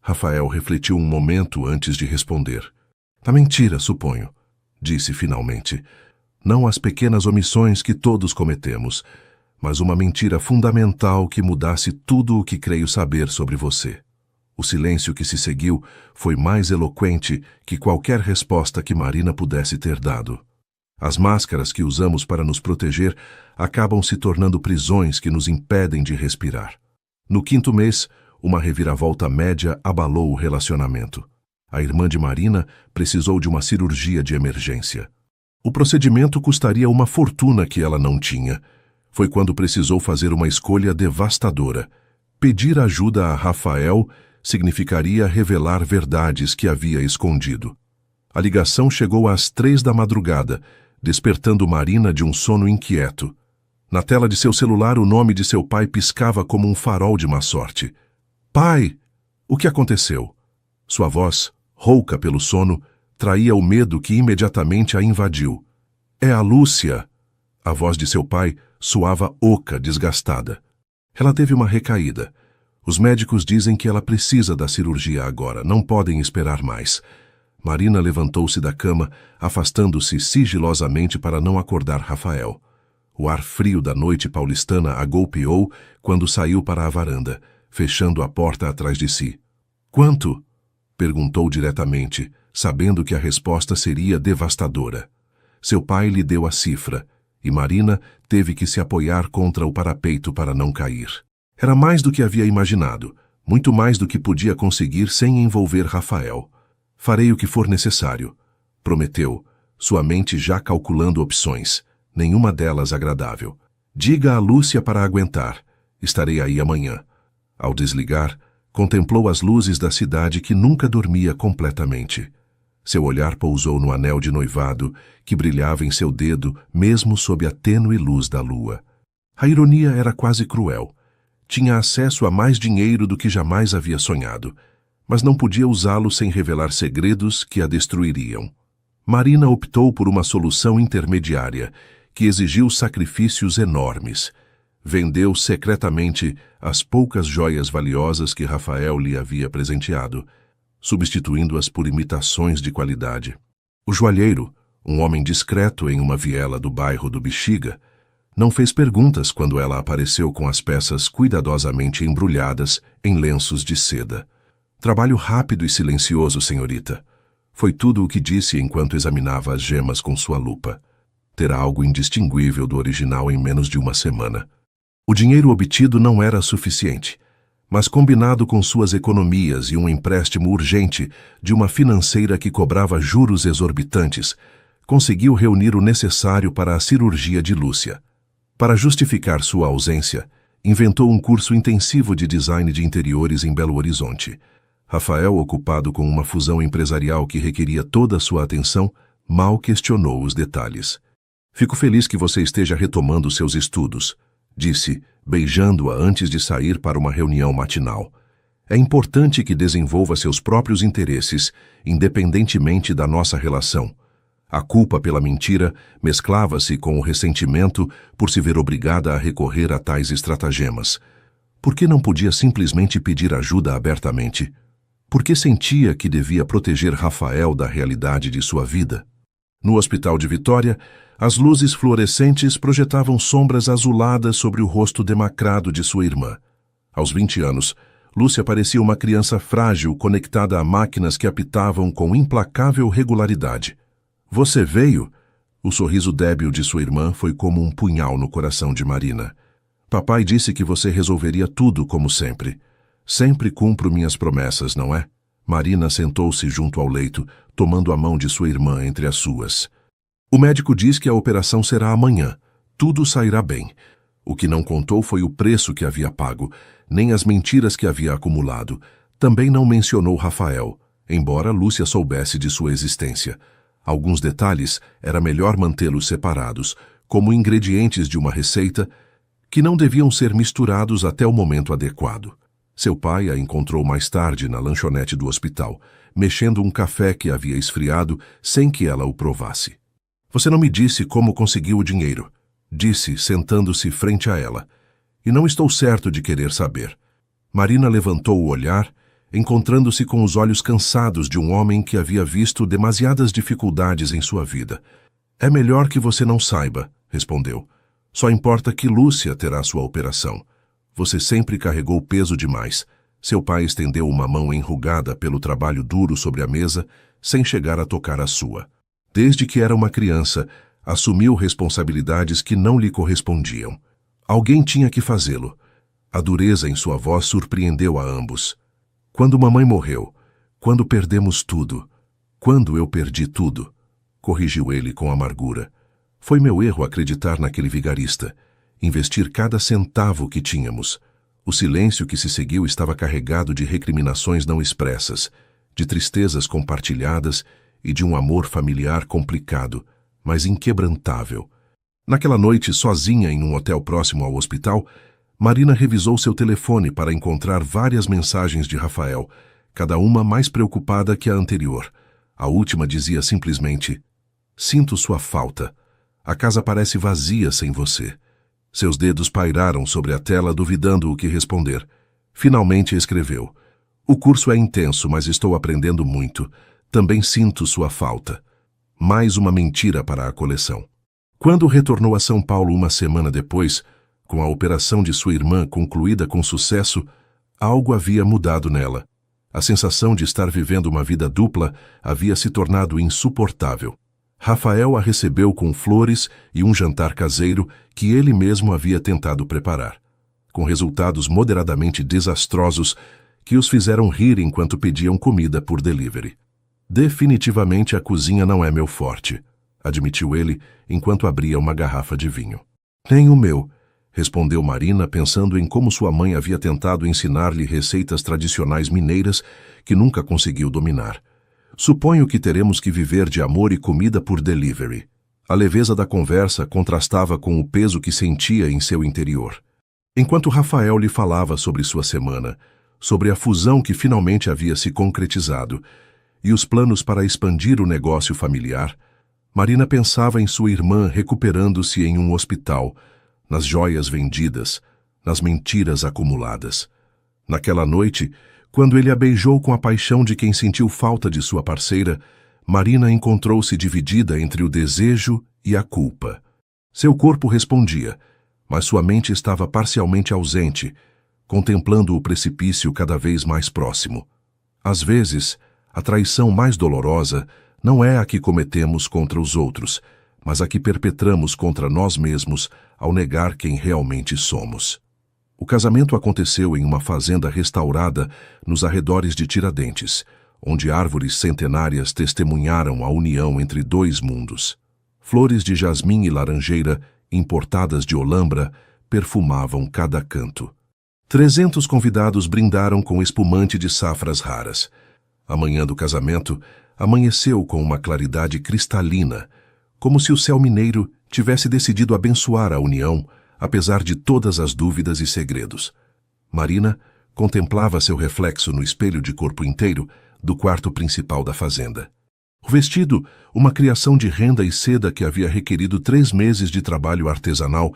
Rafael refletiu um momento antes de responder. A mentira, suponho, disse finalmente. Não as pequenas omissões que todos cometemos, mas uma mentira fundamental que mudasse tudo o que creio saber sobre você. O silêncio que se seguiu foi mais eloquente que qualquer resposta que Marina pudesse ter dado. As máscaras que usamos para nos proteger acabam se tornando prisões que nos impedem de respirar. No 5º mês, uma reviravolta média abalou o relacionamento. A irmã de Marina precisou de uma cirurgia de emergência. O procedimento custaria uma fortuna que ela não tinha. Foi quando precisou fazer uma escolha devastadora. Pedir ajuda a Rafael significaria revelar verdades que havia escondido. A ligação chegou às 3 da madrugada, despertando Marina de um sono inquieto. Na tela de seu celular, o nome de seu pai piscava como um farol de má sorte. Pai! O que aconteceu? Sua voz, rouca pelo sono, traía o medo que imediatamente a invadiu. É a Lúcia! A voz de seu pai soava oca, desgastada. Ela teve uma recaída. Os médicos dizem que ela precisa da cirurgia agora, não podem esperar mais. Marina levantou-se da cama, afastando-se sigilosamente para não acordar Rafael. O ar frio da noite paulistana a golpeou quando saiu para a varanda, fechando a porta atrás de si. Quanto? Perguntou diretamente, sabendo que a resposta seria devastadora. Seu pai lhe deu a cifra, e Marina teve que se apoiar contra o parapeito para não cair. Era mais do que havia imaginado, muito mais do que podia conseguir sem envolver Rafael. Farei o que for necessário, prometeu, sua mente já calculando opções, nenhuma delas agradável. Diga a Lúcia para aguentar, estarei aí amanhã. Ao desligar, contemplou as luzes da cidade que nunca dormia completamente. Seu olhar pousou no anel de noivado que brilhava em seu dedo mesmo sob a tênue luz da lua. A ironia era quase cruel. Tinha acesso a mais dinheiro do que jamais havia sonhado, mas não podia usá-lo sem revelar segredos que a destruiriam. Marina optou por uma solução intermediária, que exigiu sacrifícios enormes. Vendeu secretamente as poucas joias valiosas que Rafael lhe havia presenteado, substituindo-as por imitações de qualidade. O joalheiro, um homem discreto em uma viela do bairro do Bexiga, não fez perguntas quando ela apareceu com as peças cuidadosamente embrulhadas em lenços de seda. Trabalho rápido e silencioso, senhorita. Foi tudo o que disse enquanto examinava as gemas com sua lupa. Terá algo indistinguível do original em menos de uma semana. O dinheiro obtido não era suficiente, mas combinado com suas economias e um empréstimo urgente de uma financeira que cobrava juros exorbitantes, conseguiu reunir o necessário para a cirurgia de Lúcia. Para justificar sua ausência, inventou um curso intensivo de design de interiores em Belo Horizonte. Rafael, ocupado com uma fusão empresarial que requeria toda a sua atenção, mal questionou os detalhes. Fico feliz que você esteja retomando seus estudos, disse, beijando-a antes de sair para uma reunião matinal. É importante que desenvolva seus próprios interesses, independentemente da nossa relação. A culpa pela mentira mesclava-se com o ressentimento por se ver obrigada a recorrer a tais estratagemas. Por que não podia simplesmente pedir ajuda abertamente? Por que sentia que devia proteger Rafael da realidade de sua vida? No hospital de Vitória, as luzes fluorescentes projetavam sombras azuladas sobre o rosto demacrado de sua irmã. Aos 20 anos, Lúcia parecia uma criança frágil conectada a máquinas que apitavam com implacável regularidade. Você veio? O sorriso débil de sua irmã foi como um punhal no coração de Marina. Papai disse que você resolveria tudo como sempre. Sempre cumpro minhas promessas, não é? Marina sentou-se junto ao leito, tomando a mão de sua irmã entre as suas. O médico diz que a operação será amanhã. Tudo sairá bem. O que não contou foi o preço que havia pago, nem as mentiras que havia acumulado. Também não mencionou Rafael, embora Lúcia soubesse de sua existência. Alguns detalhes era melhor mantê-los separados, como ingredientes de uma receita que não deviam ser misturados até o momento adequado. Seu pai a encontrou mais tarde na lanchonete do hospital, mexendo um café que havia esfriado sem que ela o provasse. Você não me disse como conseguiu o dinheiro, disse, sentando-se frente a ela. E não estou certo de querer saber. Marina levantou o olhar, encontrando-se com os olhos cansados de um homem que havia visto demasiadas dificuldades em sua vida. É melhor que você não saiba, respondeu. Só importa que Lúcia terá sua operação. Você sempre carregou peso demais. Seu pai estendeu uma mão enrugada pelo trabalho duro sobre a mesa, sem chegar a tocar a sua. Desde que era uma criança, assumiu responsabilidades que não lhe correspondiam. Alguém tinha que fazê-lo. A dureza em sua voz surpreendeu a ambos. Quando mamãe morreu, quando perdemos tudo, quando eu perdi tudo, corrigiu ele com amargura. Foi meu erro acreditar naquele vigarista. Investir cada centavo que tínhamos. O silêncio que se seguiu estava carregado de recriminações não expressas, de tristezas compartilhadas e de um amor familiar complicado, mas inquebrantável. Naquela noite, sozinha em um hotel próximo ao hospital, Marina revisou seu telefone para encontrar várias mensagens de Rafael, cada uma mais preocupada que a anterior. A última dizia simplesmente: "Sinto sua falta. A casa parece vazia sem você." Seus dedos pairaram sobre a tela, duvidando o que responder. Finalmente escreveu: "O curso é intenso, mas estou aprendendo muito. Também sinto sua falta." Mais uma mentira para a coleção. Quando retornou a São Paulo uma semana depois, com a operação de sua irmã concluída com sucesso, algo havia mudado nela. A sensação de estar vivendo uma vida dupla havia se tornado insuportável. Rafael a recebeu com flores e um jantar caseiro que ele mesmo havia tentado preparar, com resultados moderadamente desastrosos que os fizeram rir enquanto pediam comida por delivery. "Definitivamente a cozinha não é meu forte", admitiu ele enquanto abria uma garrafa de vinho. "Nem o meu", respondeu Marina, pensando em como sua mãe havia tentado ensinar-lhe receitas tradicionais mineiras que nunca conseguiu dominar. "Suponho que teremos que viver de amor e comida por delivery." A leveza da conversa contrastava com o peso que sentia em seu interior. Enquanto Rafael lhe falava sobre sua semana, sobre a fusão que finalmente havia se concretizado e os planos para expandir o negócio familiar, Marina pensava em sua irmã recuperando-se em um hospital, nas joias vendidas, nas mentiras acumuladas. Naquela noite, quando ele a beijou com a paixão de quem sentiu falta de sua parceira, Marina encontrou-se dividida entre o desejo e a culpa. Seu corpo respondia, mas sua mente estava parcialmente ausente, contemplando o precipício cada vez mais próximo. Às vezes, a traição mais dolorosa não é a que cometemos contra os outros, mas a que perpetramos contra nós mesmos ao negar quem realmente somos. O casamento aconteceu em uma fazenda restaurada nos arredores de Tiradentes, onde árvores centenárias testemunharam a união entre dois mundos. Flores de jasmim e laranjeira, importadas de Olambra, perfumavam cada canto. 300 convidados brindaram com espumante de safras raras. A manhã do casamento amanheceu com uma claridade cristalina, como se o céu mineiro tivesse decidido abençoar a união, apesar de todas as dúvidas e segredos. Marina contemplava seu reflexo no espelho de corpo inteiro do quarto principal da fazenda. O vestido, uma criação de renda e seda que havia requerido 3 meses de trabalho artesanal,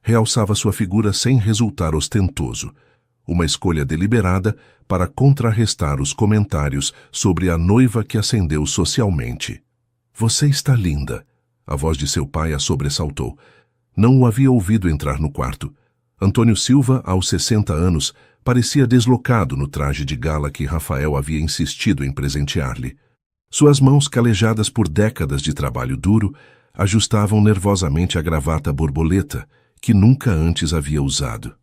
realçava sua figura sem resultar ostentoso. Uma escolha deliberada para contrarrestar os comentários sobre a noiva que ascendeu socialmente. "Você está linda", a voz de seu pai a sobressaltou. Não o havia ouvido entrar no quarto. Antônio Silva, aos 60 anos, parecia deslocado no traje de gala que Rafael havia insistido em presentear-lhe. Suas mãos, calejadas por décadas de trabalho duro, ajustavam nervosamente a gravata borboleta, que nunca antes havia usado.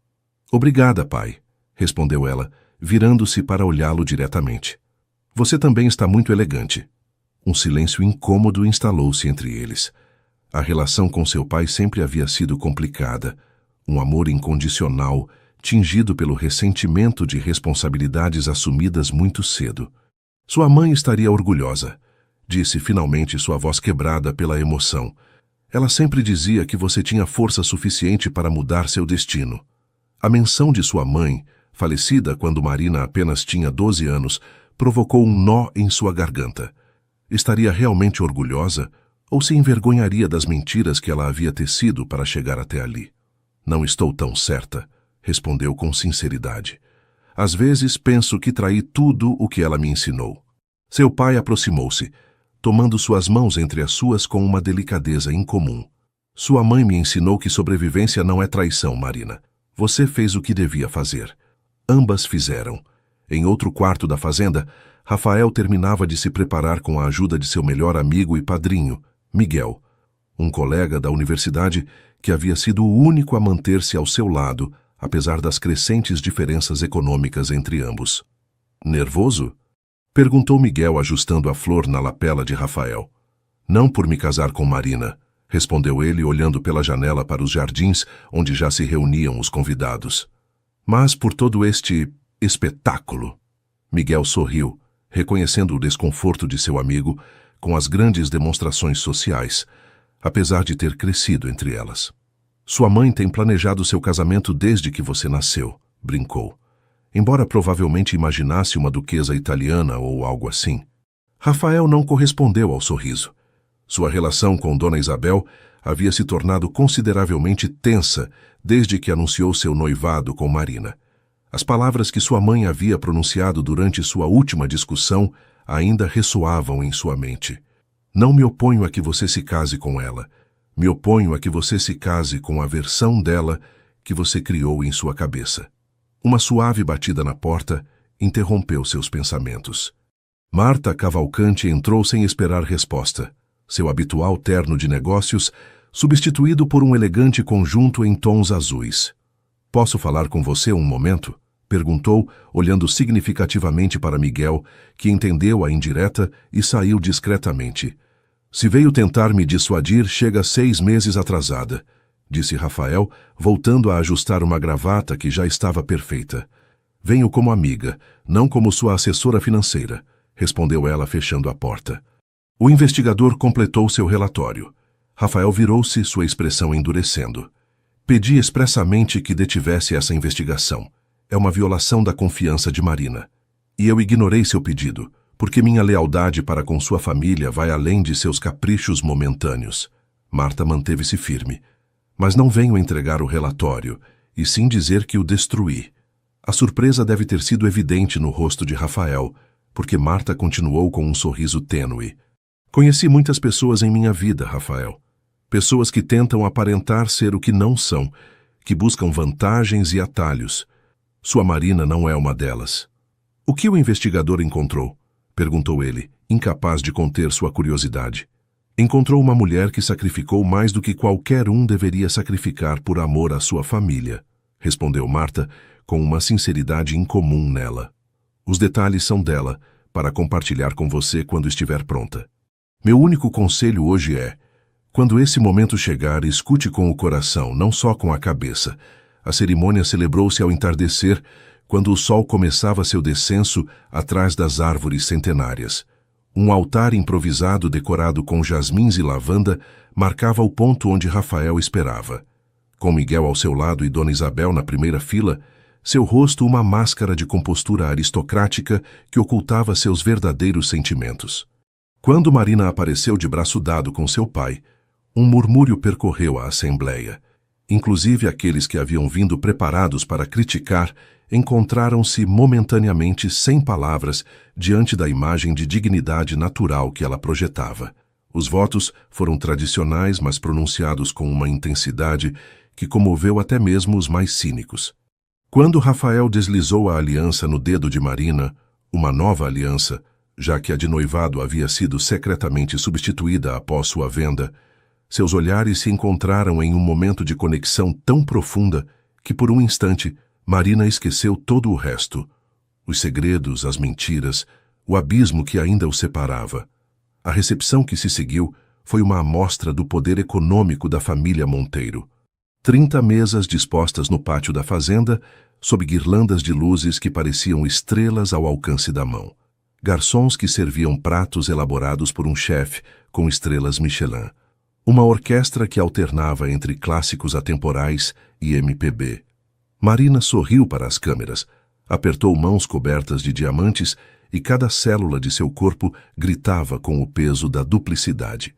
"Obrigada, pai", respondeu ela, virando-se para olhá-lo diretamente. "Você também está muito elegante." Um silêncio incômodo instalou-se entre eles. A relação com seu pai sempre havia sido complicada, um amor incondicional, tingido pelo ressentimento de responsabilidades assumidas muito cedo. "Sua mãe estaria orgulhosa", disse finalmente sua voz quebrada pela emoção. "Ela sempre dizia que você tinha força suficiente para mudar seu destino." A menção de sua mãe, falecida quando Marina apenas tinha 12 anos, provocou um nó em sua garganta. Estaria realmente orgulhosa ou se envergonharia das mentiras que ela havia tecido para chegar até ali? "Não estou tão certa", respondeu com sinceridade. "Às vezes penso que traí tudo o que ela me ensinou." Seu pai aproximou-se, tomando suas mãos entre as suas com uma delicadeza incomum. "Sua mãe me ensinou que sobrevivência não é traição, Marina. Você fez o que devia fazer." Ambas fizeram. Em outro quarto da fazenda, Rafael terminava de se preparar com a ajuda de seu melhor amigo e padrinho, Miguel, um colega da universidade que havia sido o único a manter-se ao seu lado, apesar das crescentes diferenças econômicas entre ambos. "Nervoso?" perguntou Miguel, ajustando a flor na lapela de Rafael. "Não por me casar com Marina", respondeu ele, olhando pela janela para os jardins onde já se reuniam os convidados. Mas por todo este espetáculo. Miguel sorriu, reconhecendo o desconforto de seu amigo com as grandes demonstrações sociais, apesar de ter crescido entre elas. Sua mãe tem planejado seu casamento desde que você nasceu, brincou. Embora provavelmente imaginasse uma duquesa italiana ou algo assim. Rafael não correspondeu ao sorriso. Sua relação com Dona Isabel havia se tornado consideravelmente tensa desde que anunciou seu noivado com Marina. As palavras que sua mãe havia pronunciado durante sua última discussão ainda ressoavam em sua mente. Não me oponho a que você se case com ela. Me oponho a que você se case com a versão dela que você criou em sua cabeça. Uma suave batida na porta interrompeu seus pensamentos. Marta Cavalcante entrou sem esperar resposta. Seu habitual terno de negócios, substituído por um elegante conjunto em tons azuis. "Posso falar com você um momento?" perguntou, olhando significativamente para Miguel, que entendeu a indireta e saiu discretamente. "Se veio tentar me dissuadir, chega 6 meses atrasada", disse Rafael, voltando a ajustar uma gravata que já estava perfeita. "Venho como amiga, não como sua assessora financeira", respondeu ela, fechando a porta. O investigador completou seu relatório. Rafael virou-se, sua expressão endurecendo. "Pedi expressamente que detivesse essa investigação. É uma violação da confiança de Marina. E eu ignorei seu pedido, porque minha lealdade para com sua família vai além de seus caprichos momentâneos." Marta manteve-se firme. "Mas não venho entregar o relatório, e sim dizer que o destruí." A surpresa deve ter sido evidente no rosto de Rafael, porque Marta continuou com um sorriso tênue. "Conheci muitas pessoas em minha vida, Rafael. Pessoas que tentam aparentar ser o que não são, que buscam vantagens e atalhos. Sua Marina não é uma delas." "O que o investigador encontrou?" perguntou ele, incapaz de conter sua curiosidade. "Encontrou uma mulher que sacrificou mais do que qualquer um deveria sacrificar por amor à sua família", respondeu Marta, com uma sinceridade incomum nela. "Os detalhes são dela, para compartilhar com você quando estiver pronta. Meu único conselho hoje é: quando esse momento chegar, escute com o coração, não só com a cabeça." A cerimônia celebrou-se ao entardecer, quando o sol começava seu descenso atrás das árvores centenárias. Um altar improvisado decorado com jasmins e lavanda marcava o ponto onde Rafael esperava. Com Miguel ao seu lado e Dona Isabel na primeira fila, seu rosto uma máscara de compostura aristocrática que ocultava seus verdadeiros sentimentos. Quando Marina apareceu de braço dado com seu pai, um murmúrio percorreu a assembleia. Inclusive aqueles que haviam vindo preparados para criticar encontraram-se momentaneamente sem palavras diante da imagem de dignidade natural que ela projetava. Os votos foram tradicionais, mas pronunciados com uma intensidade que comoveu até mesmo os mais cínicos. Quando Rafael deslizou a aliança no dedo de Marina, uma nova aliança, já que a de noivado havia sido secretamente substituída após sua venda, seus olhares se encontraram em um momento de conexão tão profunda que, por um instante, Marina esqueceu todo o resto. Os segredos, as mentiras, o abismo que ainda o separava. A recepção que se seguiu foi uma amostra do poder econômico da família Monteiro. 30 mesas dispostas no pátio da fazenda, sob guirlandas de luzes que pareciam estrelas ao alcance da mão. Garçons que serviam pratos elaborados por um chefe com estrelas Michelin. Uma orquestra que alternava entre clássicos atemporais e MPB. Marina sorriu para as câmeras, apertou mãos cobertas de diamantes e cada célula de seu corpo gritava com o peso da duplicidade.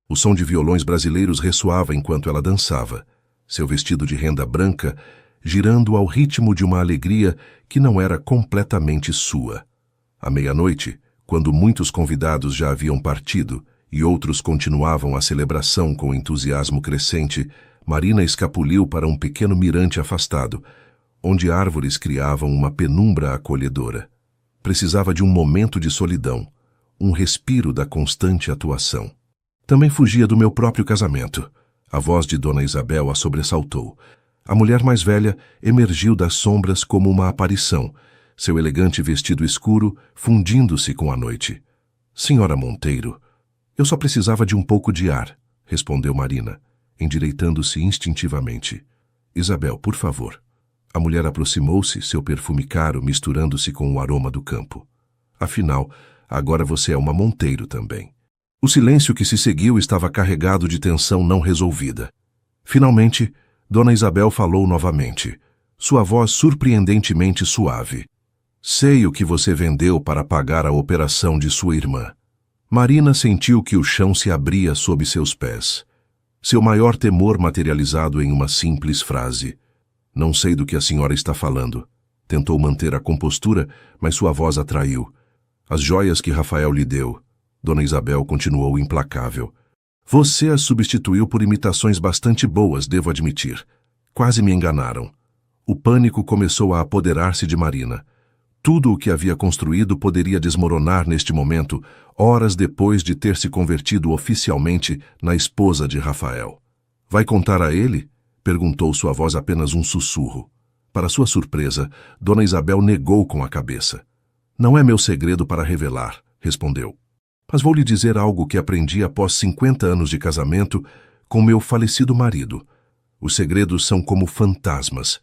O som de violões brasileiros ressoava enquanto ela dançava, seu vestido de renda branca girando ao ritmo de uma alegria que não era completamente sua. À meia-noite, quando muitos convidados já haviam partido e outros continuavam a celebração com entusiasmo crescente, Marina escapuliu para um pequeno mirante afastado, onde árvores criavam uma penumbra acolhedora. Precisava de um momento de solidão, um respiro da constante atuação. Também fugia do meu próprio casamento. A voz de Dona Isabel a sobressaltou. A mulher mais velha emergiu das sombras como uma aparição, seu elegante vestido escuro fundindo-se com a noite. "Senhora Monteiro, eu só precisava de um pouco de ar", respondeu Marina, endireitando-se instintivamente. Isabel, por favor. A mulher aproximou-se, seu perfume caro misturando-se com o aroma do campo. Afinal, agora você é uma Monteiro também. O silêncio que se seguiu estava carregado de tensão não resolvida. Finalmente, Dona Isabel falou novamente, sua voz surpreendentemente suave. Sei o que você vendeu para pagar a operação de sua irmã. Marina sentiu que o chão se abria sob seus pés. Seu maior temor materializado em uma simples frase. Não sei do que a senhora está falando. Tentou manter a compostura, mas sua voz atraiu. As joias que Rafael lhe deu. Dona Isabel continuou implacável. Você as substituiu por imitações bastante boas, devo admitir. Quase me enganaram. O pânico começou a apoderar-se de Marina. Tudo o que havia construído poderia desmoronar neste momento, horas depois de ter se convertido oficialmente na esposa de Rafael. Vai contar a ele? Perguntou sua voz apenas um sussurro. Para sua surpresa, Dona Isabel negou com a cabeça. Não é meu segredo para revelar, respondeu. Mas vou lhe dizer algo que aprendi após 50 anos de casamento com meu falecido marido. Os segredos são como fantasmas.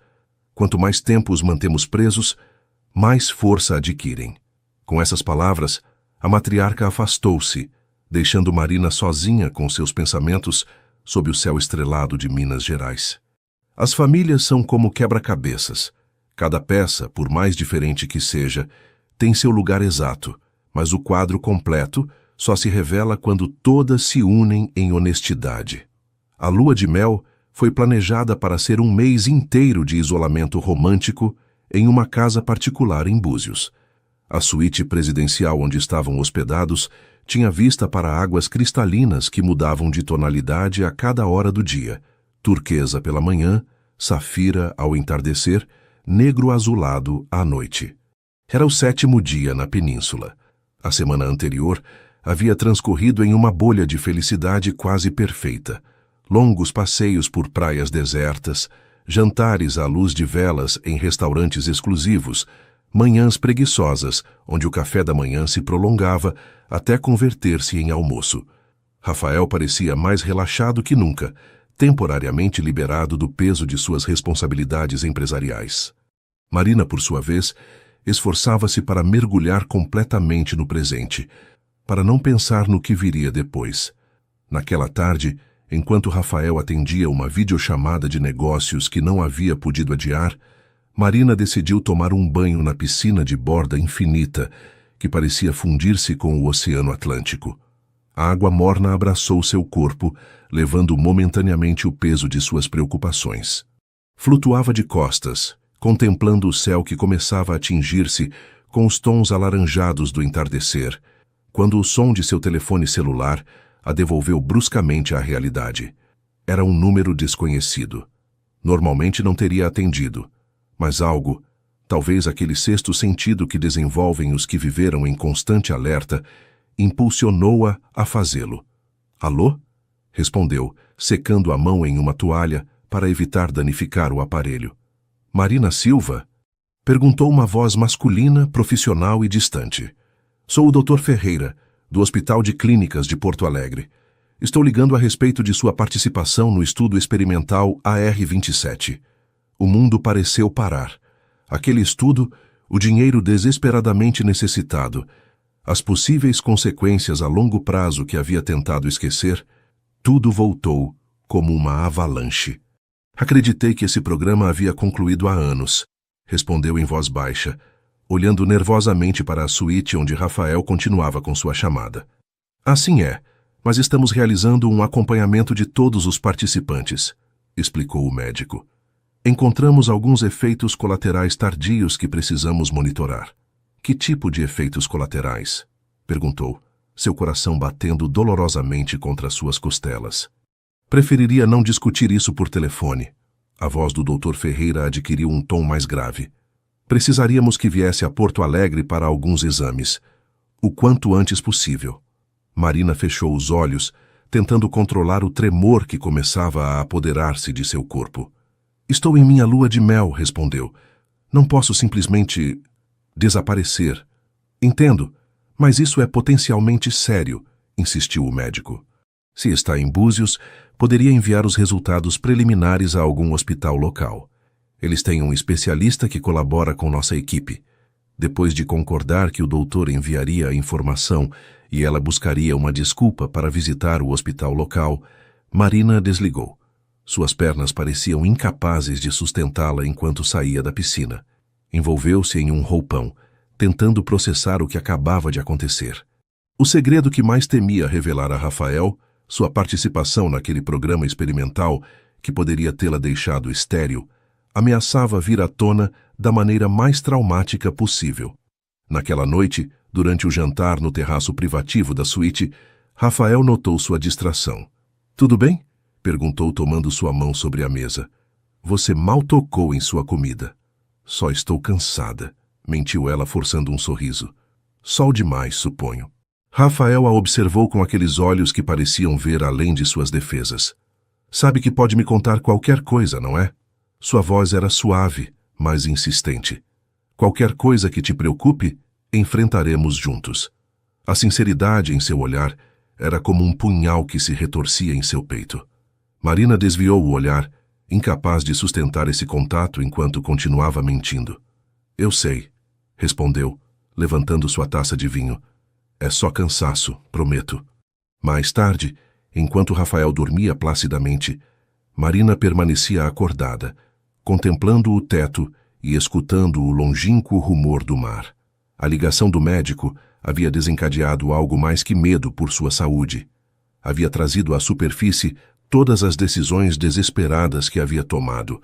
Quanto mais tempo os mantemos presos, mais força adquirem. Com essas palavras, a matriarca afastou-se, deixando Marina sozinha com seus pensamentos sob o céu estrelado de Minas Gerais. As famílias são como quebra-cabeças. Cada peça, por mais diferente que seja, tem seu lugar exato, mas o quadro completo só se revela quando todas se unem em honestidade. A lua de mel foi planejada para ser um mês inteiro de isolamento romântico em uma casa particular em Búzios. A suíte presidencial onde estavam hospedados tinha vista para águas cristalinas que mudavam de tonalidade a cada hora do dia, turquesa pela manhã, safira ao entardecer, negro azulado à noite. Era o 7º dia na península. A semana anterior havia transcorrido em uma bolha de felicidade quase perfeita. Longos passeios por praias desertas, jantares à luz de velas em restaurantes exclusivos, manhãs preguiçosas, onde o café da manhã se prolongava até converter-se em almoço. Rafael parecia mais relaxado que nunca, temporariamente liberado do peso de suas responsabilidades empresariais. Marina, por sua vez, esforçava-se para mergulhar completamente no presente, para não pensar no que viria depois. Naquela tarde, enquanto Rafael atendia uma videochamada de negócios que não havia podido adiar, Marina decidiu tomar um banho na piscina de borda infinita, que parecia fundir-se com o Oceano Atlântico. A água morna abraçou seu corpo, levando momentaneamente o peso de suas preocupações. Flutuava de costas, contemplando o céu que começava a tingir-se com os tons alaranjados do entardecer, quando o som de seu telefone celular a devolveu bruscamente à realidade. Era um número desconhecido. Normalmente não teria atendido, mas algo, talvez aquele sexto sentido que desenvolvem os que viveram em constante alerta, impulsionou-a a fazê-lo. Alô? Respondeu, secando a mão em uma toalha para evitar danificar o aparelho. Marina Silva? Perguntou uma voz masculina, profissional e distante. Sou o Dr. Ferreira, do Hospital de Clínicas de Porto Alegre. Estou ligando a respeito de sua participação no estudo experimental AR-27. O mundo pareceu parar. Aquele estudo, o dinheiro desesperadamente necessitado, as possíveis consequências a longo prazo que havia tentado esquecer, tudo voltou como uma avalanche. Acreditei que esse programa havia concluído há anos, respondeu em voz baixa, olhando nervosamente para a suíte onde Rafael continuava com sua chamada. Assim é, mas estamos realizando um acompanhamento de todos os participantes, explicou o médico. Encontramos alguns efeitos colaterais tardios que precisamos monitorar. Que tipo de efeitos colaterais? Perguntou, seu coração batendo dolorosamente contra suas costelas. Preferiria não discutir isso por telefone. A voz do Dr. Ferreira adquiriu um tom mais grave. Precisaríamos que viesse a Porto Alegre para alguns exames, o quanto antes possível. Marina fechou os olhos, tentando controlar o tremor que começava a apoderar-se de seu corpo. Estou em minha lua de mel, respondeu. Não posso simplesmente desaparecer. Entendo, mas isso é potencialmente sério, insistiu o médico. Se está em Búzios, poderia enviar os resultados preliminares a algum hospital local. Eles têm um especialista que colabora com nossa equipe. Depois de concordar que o doutor enviaria a informação e ela buscaria uma desculpa para visitar o hospital local, Marina desligou. Suas pernas pareciam incapazes de sustentá-la enquanto saía da piscina. Envolveu-se em um roupão, tentando processar o que acabava de acontecer. O segredo que mais temia revelar a Rafael, sua participação naquele programa experimental que poderia tê-la deixado estéril, ameaçava vir à tona da maneira mais traumática possível. Naquela noite, durante o jantar no terraço privativo da suíte, Rafael notou sua distração. "Tudo bem?" perguntou tomando sua mão sobre a mesa. "Você mal tocou em sua comida." "Só estou cansada", mentiu ela forçando um sorriso. "Sol demais, suponho." Rafael a observou com aqueles olhos que pareciam ver além de suas defesas. "Sabe que pode me contar qualquer coisa, não é?" Sua voz era suave, mas insistente. "Qualquer coisa que te preocupe, enfrentaremos juntos." A sinceridade em seu olhar era como um punhal que se retorcia em seu peito. Marina desviou o olhar, incapaz de sustentar esse contato enquanto continuava mentindo. "Eu sei", respondeu, levantando sua taça de vinho. "É só cansaço, prometo." Mais tarde, enquanto Rafael dormia placidamente, Marina permanecia acordada, contemplando o teto e escutando o longínquo rumor do mar. A ligação do médico havia desencadeado algo mais que medo por sua saúde. Havia trazido à superfície todas as decisões desesperadas que havia tomado,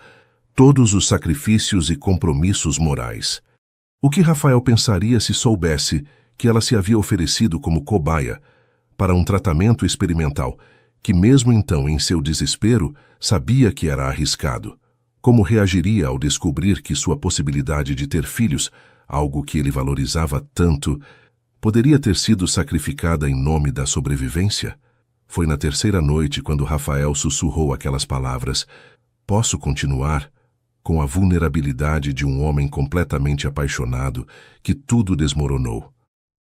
todos os sacrifícios e compromissos morais. O que Rafael pensaria se soubesse que ela se havia oferecido como cobaia para um tratamento experimental, que mesmo então, em seu desespero, sabia que era arriscado? Como reagiria ao descobrir que sua possibilidade de ter filhos, algo que ele valorizava tanto, poderia ter sido sacrificada em nome da sobrevivência? Foi na terceira noite quando Rafael sussurrou aquelas palavras: "Posso continuar?", com a vulnerabilidade de um homem completamente apaixonado que tudo desmoronou.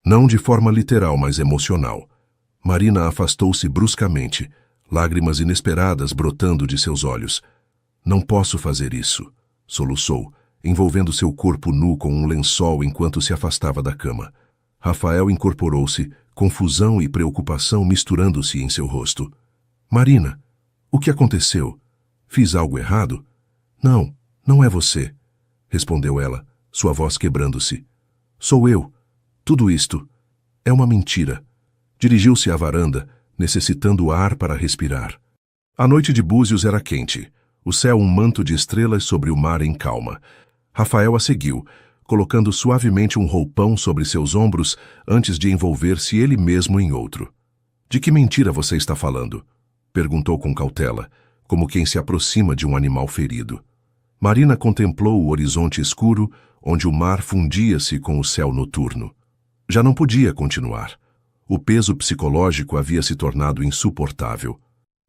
Não de forma literal, mas emocional. Marina afastou-se bruscamente, lágrimas inesperadas brotando de seus olhos. "Não posso fazer isso", soluçou, envolvendo seu corpo nu com um lençol enquanto se afastava da cama. Rafael incorporou-se, confusão e preocupação misturando-se em seu rosto. "Marina, o que aconteceu? Fiz algo errado?" "Não, não é você", respondeu ela, sua voz quebrando-se. "Sou eu. Tudo isto é uma mentira." Dirigiu-se à varanda, necessitando ar para respirar. A noite de Búzios era quente, o céu um manto de estrelas sobre o mar em calma. Rafael a seguiu, colocando suavemente um roupão sobre seus ombros antes de envolver-se ele mesmo em outro. "De que mentira você está falando?" perguntou com cautela, como quem se aproxima de um animal ferido. Marina contemplou o horizonte escuro, onde o mar fundia-se com o céu noturno. Já não podia continuar. O peso psicológico havia se tornado insuportável.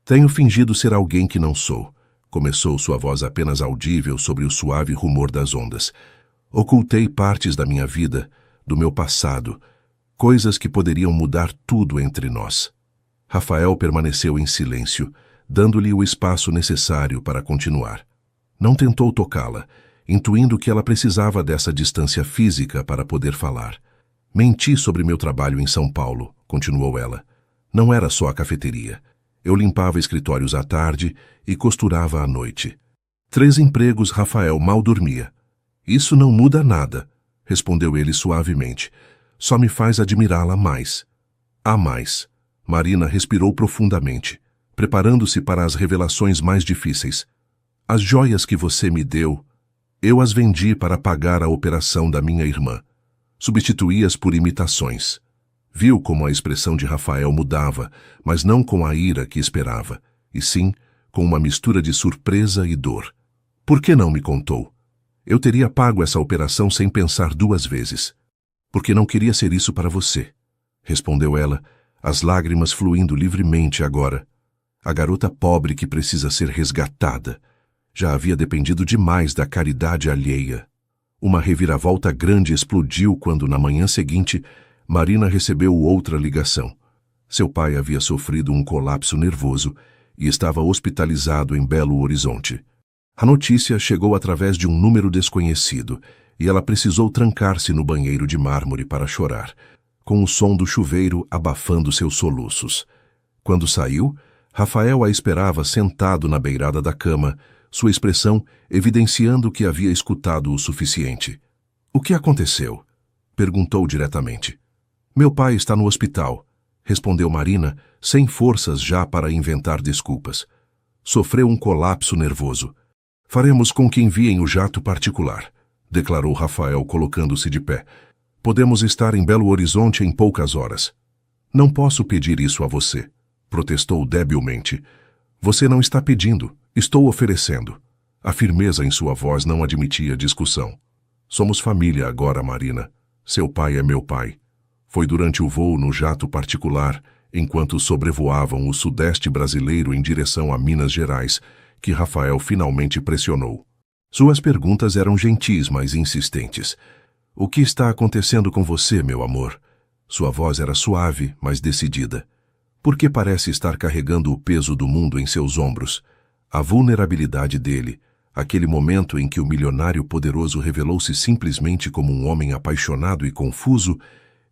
"Tenho fingido ser alguém que não sou", começou sua voz apenas audível sobre o suave rumor das ondas. "Ocultei partes da minha vida, do meu passado, coisas que poderiam mudar tudo entre nós." Rafael permaneceu em silêncio, dando-lhe o espaço necessário para continuar. Não tentou tocá-la, intuindo que ela precisava dessa distância física para poder falar. "Menti sobre meu trabalho em São Paulo", continuou ela. "Não era só a cafeteria. Eu limpava escritórios à tarde e costurava à noite. 3 empregos, Rafael mal dormia." "Isso não muda nada", respondeu ele suavemente. "Só me faz admirá-la mais." "Há mais." Marina respirou profundamente, preparando-se para as revelações mais difíceis. "As joias que você me deu, eu as vendi para pagar a operação da minha irmã. Substituí-as por imitações." Viu como a expressão de Rafael mudava, mas não com a ira que esperava, e sim com uma mistura de surpresa e dor. "Por que não me contou? Eu teria pago essa operação sem pensar 2 vezes." "Porque não queria ser isso para você", respondeu ela, as lágrimas fluindo livremente agora. A garota pobre que precisa ser resgatada. Já havia dependido demais da caridade alheia. Uma reviravolta grande explodiu quando, na manhã seguinte, Marina recebeu outra ligação. Seu pai havia sofrido um colapso nervoso e estava hospitalizado em Belo Horizonte. A notícia chegou através de um número desconhecido e ela precisou trancar-se no banheiro de mármore para chorar, com o som do chuveiro abafando seus soluços. Quando saiu, Rafael a esperava sentado na beirada da cama, sua expressão evidenciando que havia escutado o suficiente. "O que aconteceu?" perguntou diretamente. "Meu pai está no hospital", respondeu Marina, sem forças já para inventar desculpas. "Sofreu um colapso nervoso. Faremos com que enviem o jato particular", declarou Rafael, colocando-se de pé. "Podemos estar em Belo Horizonte em poucas horas." "Não posso pedir isso a você", protestou debilmente. "Você não está pedindo, estou oferecendo." A firmeza em sua voz não admitia discussão. "Somos família agora, Marina. Seu pai é meu pai." Foi durante o voo no jato particular, enquanto sobrevoavam o sudeste brasileiro em direção a Minas Gerais, que Rafael finalmente pressionou. Suas perguntas eram gentis, mas insistentes. "O que está acontecendo com você, meu amor?" Sua voz era suave, mas decidida. "Por que parece estar carregando o peso do mundo em seus ombros?" A vulnerabilidade dele, aquele momento em que o milionário poderoso revelou-se simplesmente como um homem apaixonado e confuso,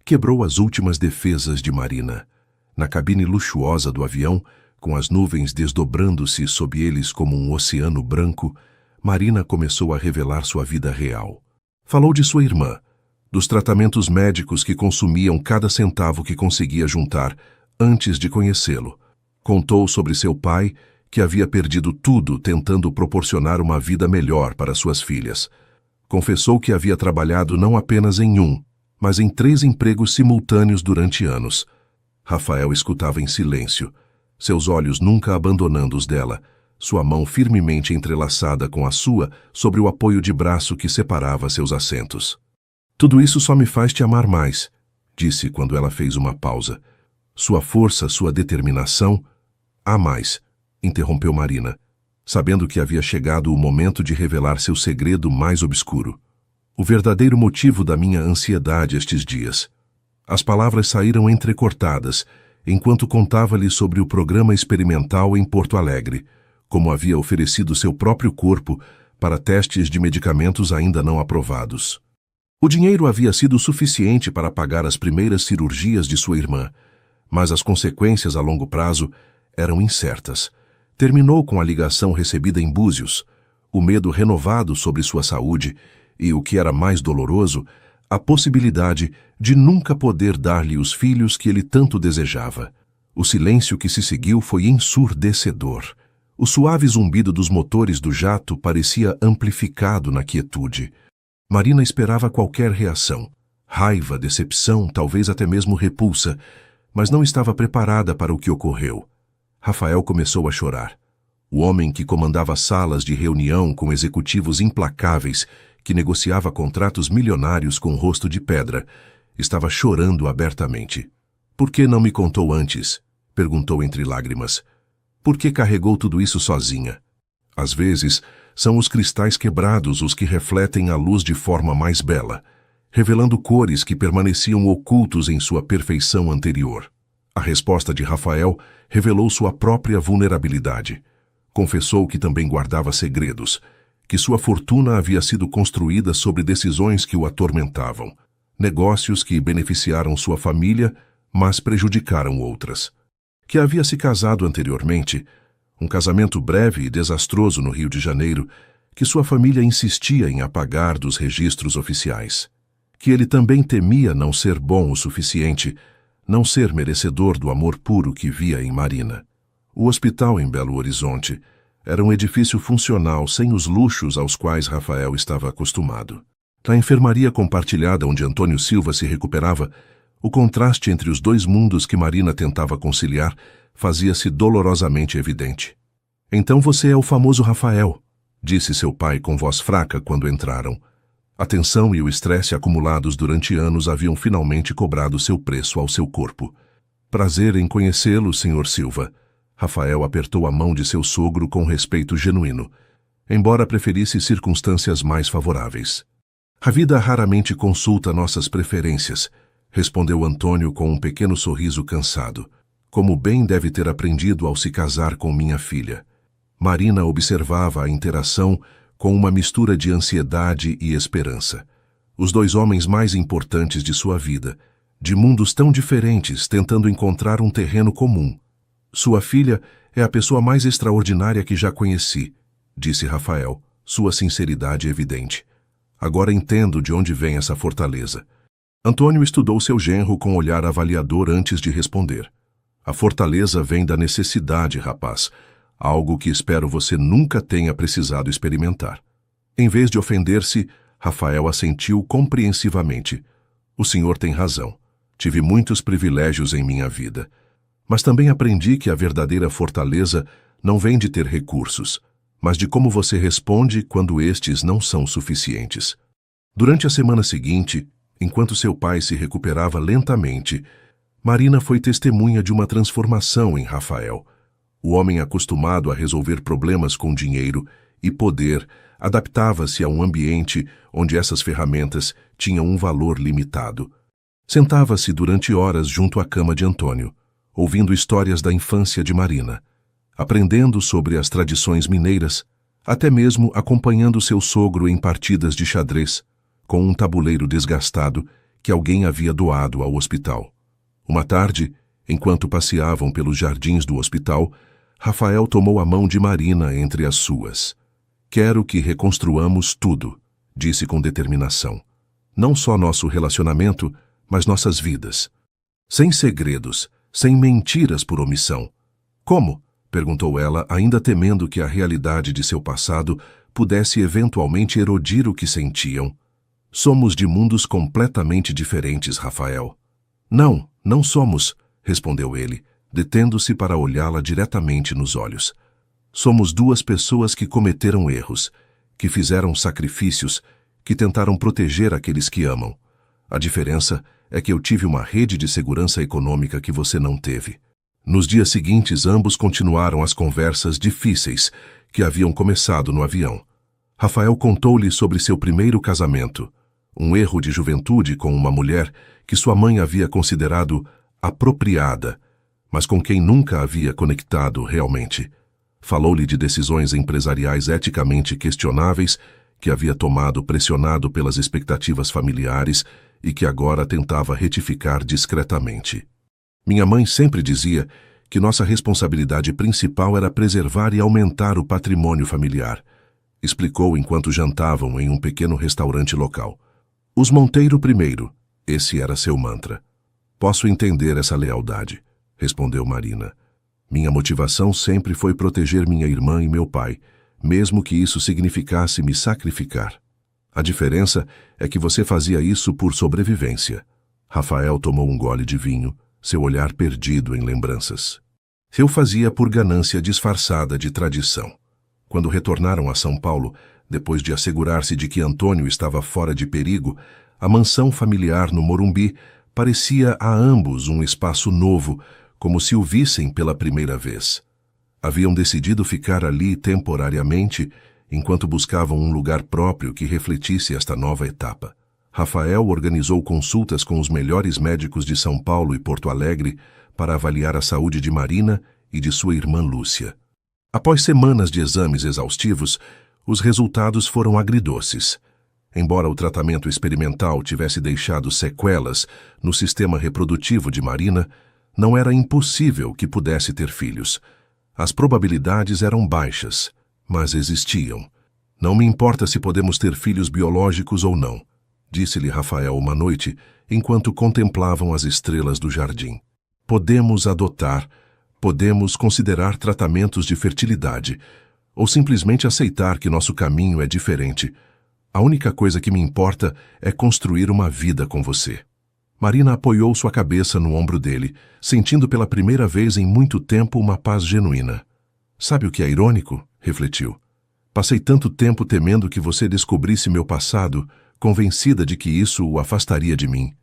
quebrou as últimas defesas de Marina. Na cabine luxuosa do avião, com as nuvens desdobrando-se sob eles como um oceano branco, Marina começou a revelar sua vida real. Falou de sua irmã, dos tratamentos médicos que consumiam cada centavo que conseguia juntar antes de conhecê-lo. Contou sobre seu pai, que havia perdido tudo tentando proporcionar uma vida melhor para suas filhas. Confessou que havia trabalhado não apenas em um, mas em 3 empregos simultâneos durante anos. Rafael escutava em silêncio, seus olhos nunca abandonando os dela, sua mão firmemente entrelaçada com a sua sobre o apoio de braço que separava seus assentos. "Tudo isso só me faz te amar mais", disse quando ela fez uma pausa. "Sua força, sua determinação..." "Há mais", interrompeu Marina, sabendo que havia chegado o momento de revelar seu segredo mais obscuro. "O verdadeiro motivo da minha ansiedade estes dias." As palavras saíram entrecortadas, enquanto contava-lhe sobre o programa experimental em Porto Alegre, como havia oferecido seu próprio corpo para testes de medicamentos ainda não aprovados. O dinheiro havia sido suficiente para pagar as primeiras cirurgias de sua irmã, mas as consequências a longo prazo eram incertas. Terminou com a ligação recebida em Búzios, o medo renovado sobre sua saúde e, o que era mais doloroso, a possibilidade de nunca poder dar-lhe os filhos que ele tanto desejava. O silêncio que se seguiu foi ensurdecedor. O suave zumbido dos motores do jato parecia amplificado na quietude. Marina esperava qualquer reação. Raiva, decepção, talvez até mesmo repulsa, mas não estava preparada para o que ocorreu. Rafael começou a chorar. O homem que comandava salas de reunião com executivos implacáveis, que negociava contratos milionários com rosto de pedra, estava chorando abertamente. "Por que não me contou antes?" perguntou entre lágrimas. "Por que carregou tudo isso sozinha?" Às vezes, são os cristais quebrados os que refletem a luz de forma mais bela, revelando cores que permaneciam ocultos em sua perfeição anterior. A resposta de Rafael revelou sua própria vulnerabilidade. Confessou que também guardava segredos, que sua fortuna havia sido construída sobre decisões que o atormentavam, negócios que beneficiaram sua família, mas prejudicaram outras. Que havia se casado anteriormente, um casamento breve e desastroso no Rio de Janeiro, que sua família insistia em apagar dos registros oficiais. Que ele também temia não ser bom o suficiente, não ser merecedor do amor puro que via em Marina. O hospital em Belo Horizonte era um edifício funcional sem os luxos aos quais Rafael estava acostumado. Na enfermaria compartilhada onde Antônio Silva se recuperava, o contraste entre os 2 mundos que Marina tentava conciliar fazia-se dolorosamente evidente. "Então você é o famoso Rafael", disse seu pai com voz fraca quando entraram. A tensão e o estresse acumulados durante anos haviam finalmente cobrado seu preço ao seu corpo. "Prazer em conhecê-lo, Sr. Silva." Rafael apertou a mão de seu sogro com respeito genuíno, embora preferisse circunstâncias mais favoráveis. "A vida raramente consulta nossas preferências", respondeu Antônio com um pequeno sorriso cansado. como bem deve ter aprendido ao se casar com minha filha. Marina observava a interação com uma mistura de ansiedade e esperança. Os dois homens mais importantes de sua vida, de mundos tão diferentes, tentando encontrar um terreno comum. Sua filha é a pessoa mais extraordinária que já conheci, disse Rafael, sua sinceridade evidente. Agora entendo de onde vem essa fortaleza. Antônio estudou seu genro com olhar avaliador antes de responder. A fortaleza vem da necessidade, rapaz, algo que espero você nunca tenha precisado experimentar. Em vez de ofender-se, Rafael assentiu compreensivamente. O senhor tem razão. Tive muitos privilégios em minha vida. Mas também aprendi que a verdadeira fortaleza não vem de ter recursos, mas de como você responde quando estes não são suficientes. Durante a semana seguinte, enquanto seu pai se recuperava lentamente, Marina foi testemunha de uma transformação em Rafael. O homem acostumado a resolver problemas com dinheiro e poder adaptava-se a um ambiente onde essas ferramentas tinham um valor limitado. Sentava-se durante horas junto à cama de Antônio, ouvindo histórias da infância de Marina, aprendendo sobre as tradições mineiras, até mesmo acompanhando seu sogro em partidas de xadrez, com um tabuleiro desgastado que alguém havia doado ao hospital. Uma tarde, enquanto passeavam pelos jardins do hospital, Rafael tomou a mão de Marina entre as suas. Quero que reconstruamos tudo, disse com determinação. Não só nosso relacionamento, mas nossas vidas. Sem segredos, sem mentiras por omissão. Como? Perguntou ela, ainda temendo que a realidade de seu passado pudesse eventualmente erodir o que sentiam. Somos de mundos completamente diferentes, Rafael. Não, não somos, respondeu ele, detendo-se para olhá-la diretamente nos olhos. Somos duas pessoas que cometeram erros, que fizeram sacrifícios, que tentaram proteger aqueles que amam. A diferença é que eu tive uma rede de segurança econômica que você não teve. Nos dias seguintes, ambos continuaram as conversas difíceis que haviam começado no avião. Rafael contou-lhe sobre seu primeiro casamento, um erro de juventude com uma mulher que sua mãe havia considerado apropriada, mas com quem nunca havia conectado realmente. Falou-lhe de decisões empresariais eticamente questionáveis que havia tomado pressionado pelas expectativas familiares e que agora tentava retificar discretamente. Minha mãe sempre dizia que nossa responsabilidade principal era preservar e aumentar o patrimônio familiar, explicou enquanto jantavam em um pequeno restaurante local. Os Monteiro primeiro, esse era seu mantra. Posso entender essa lealdade, respondeu Marina. Minha motivação sempre foi proteger minha irmã e meu pai, mesmo que isso significasse me sacrificar. A diferença é que você fazia isso por sobrevivência. Rafael tomou um gole de vinho, seu olhar perdido em lembranças. Eu fazia por ganância disfarçada de tradição. Quando retornaram a São Paulo, depois de assegurar-se de que Antônio estava fora de perigo, a mansão familiar no Morumbi parecia a ambos um espaço novo, como se o vissem pela primeira vez. Haviam decidido ficar ali temporariamente, enquanto buscavam um lugar próprio que refletisse esta nova etapa. Rafael organizou consultas com os melhores médicos de São Paulo e Porto Alegre para avaliar a saúde de Marina e de sua irmã Lúcia. Após semanas de exames exaustivos, os resultados foram agridoces. Embora o tratamento experimental tivesse deixado sequelas no sistema reprodutivo de Marina, não era impossível que pudesse ter filhos. As probabilidades eram baixas, mas existiam. Não me importa se podemos ter filhos biológicos ou não, disse-lhe Rafael uma noite, enquanto contemplavam as estrelas do jardim. Podemos adotar, podemos considerar tratamentos de fertilidade, ou simplesmente aceitar que nosso caminho é diferente. A única coisa que me importa é construir uma vida com você. Marina apoiou sua cabeça no ombro dele, sentindo pela primeira vez em muito tempo uma paz genuína. Sabe o que é irônico? Refletiu. Passei tanto tempo temendo que você descobrisse meu passado, convencida de que isso o afastaria de mim.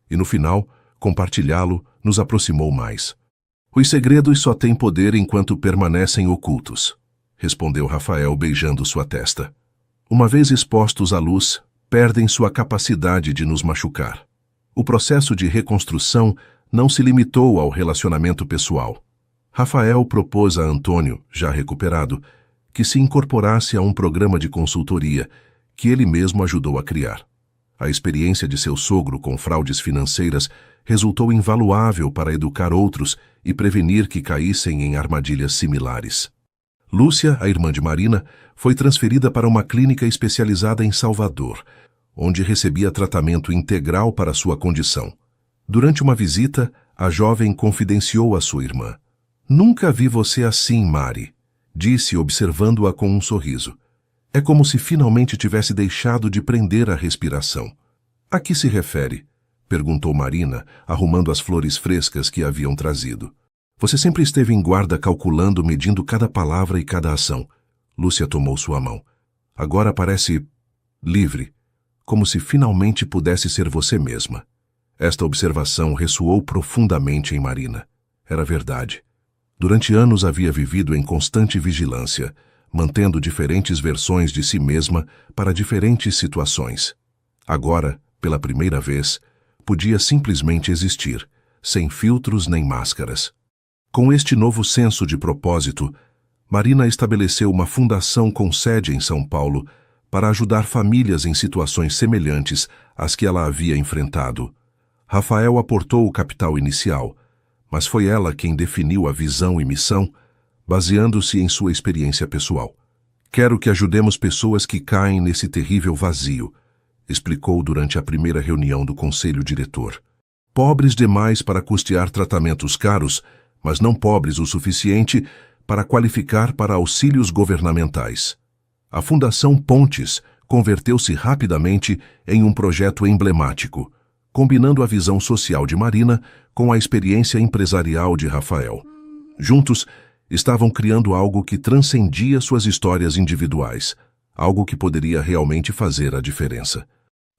E no final, compartilhá-lo nos aproximou mais. Os segredos só têm poder enquanto permanecem ocultos, respondeu Rafael beijando sua testa. Uma vez expostos à luz, perdem sua capacidade de nos machucar. O processo de reconstrução não se limitou ao relacionamento pessoal. Rafael propôs a Antônio, já recuperado, que se incorporasse a um programa de consultoria que ele mesmo ajudou a criar. A experiência de seu sogro com fraudes financeiras resultou invaluável para educar outros e prevenir que caíssem em armadilhas similares. Lúcia, a irmã de Marina, foi transferida para uma clínica especializada em Salvador, onde recebia tratamento integral para sua condição. Durante uma visita, a jovem confidenciou à sua irmã: "Nunca vi você assim, Mari", disse, observando-a com um sorriso. "É como se finalmente tivesse deixado de prender a respiração." "A que se refere?" perguntou Marina, arrumando as flores frescas que haviam trazido. "Você sempre esteve em guarda calculando, medindo cada palavra e cada ação." Lúcia tomou sua mão. "Agora parece livre, como se finalmente pudesse ser você mesma." Esta observação ressoou profundamente em Marina. Era verdade. Durante anos havia vivido em constante vigilância, mantendo diferentes versões de si mesma para diferentes situações. Agora, pela primeira vez, podia simplesmente existir, sem filtros nem máscaras. Com este novo senso de propósito, Marina estabeleceu uma fundação com sede em São Paulo para ajudar famílias em situações semelhantes às que ela havia enfrentado. Rafael aportou o capital inicial, mas foi ela quem definiu a visão e missão, baseando-se em sua experiência pessoal. "Quero que ajudemos pessoas que caem nesse terrível vazio", explicou durante a primeira reunião do conselho diretor. "Pobres demais para custear tratamentos caros, mas não pobres o suficiente para qualificar para auxílios governamentais." A Fundação Pontes converteu-se rapidamente em um projeto emblemático, combinando a visão social de Marina com a experiência empresarial de Rafael. Juntos, estavam criando algo que transcendia suas histórias individuais, algo que poderia realmente fazer a diferença.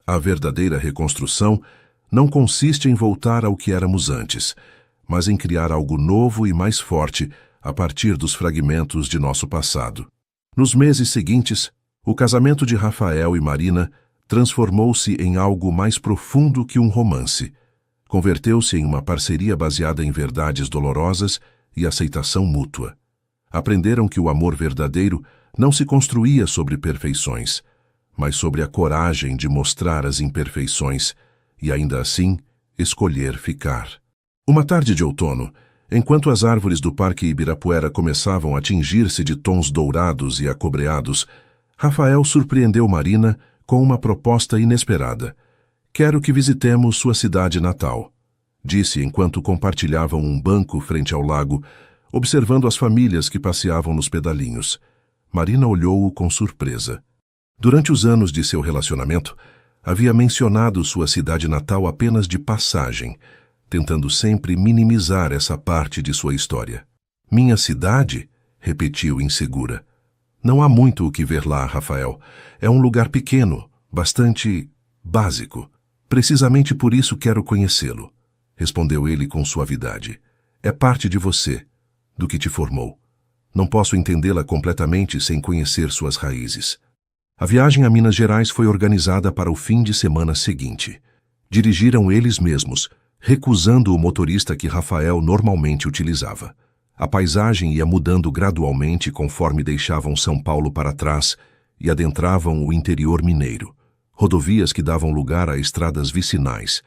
A verdadeira reconstrução não consiste em voltar ao que éramos antes, mas em criar algo novo e mais forte a partir dos fragmentos de nosso passado. Nos meses seguintes, o casamento de Rafael e Marina transformou-se em algo mais profundo que um romance. Converteu-se em uma parceria baseada em verdades dolorosas e aceitação mútua. Aprenderam que o amor verdadeiro não se construía sobre perfeições, mas sobre a coragem de mostrar as imperfeições e, ainda assim, escolher ficar. Uma tarde de outono, enquanto as árvores do Parque Ibirapuera começavam a tingir-se de tons dourados e acobreados, Rafael surpreendeu Marina com uma proposta inesperada. "Quero que visitemos sua cidade natal", disse enquanto compartilhavam um banco frente ao lago, observando as famílias que passeavam nos pedalinhos. Marina olhou-o com surpresa. Durante os anos de seu relacionamento, havia mencionado sua cidade natal apenas de passagem, tentando sempre minimizar essa parte de sua história. "Minha cidade?", repetiu insegura. "Não há muito o que ver lá, Rafael. É um lugar pequeno, bastante básico. Precisamente por isso quero conhecê-lo", respondeu ele com suavidade. "É parte de você, do que te formou. Não posso entendê-la completamente sem conhecer suas raízes." A viagem a Minas Gerais foi organizada para o fim de semana seguinte. Dirigiram eles mesmos, recusando o motorista que Rafael normalmente utilizava. A paisagem ia mudando gradualmente conforme deixavam São Paulo para trás e adentravam o interior mineiro. Rodovias que davam lugar a estradas vicinais.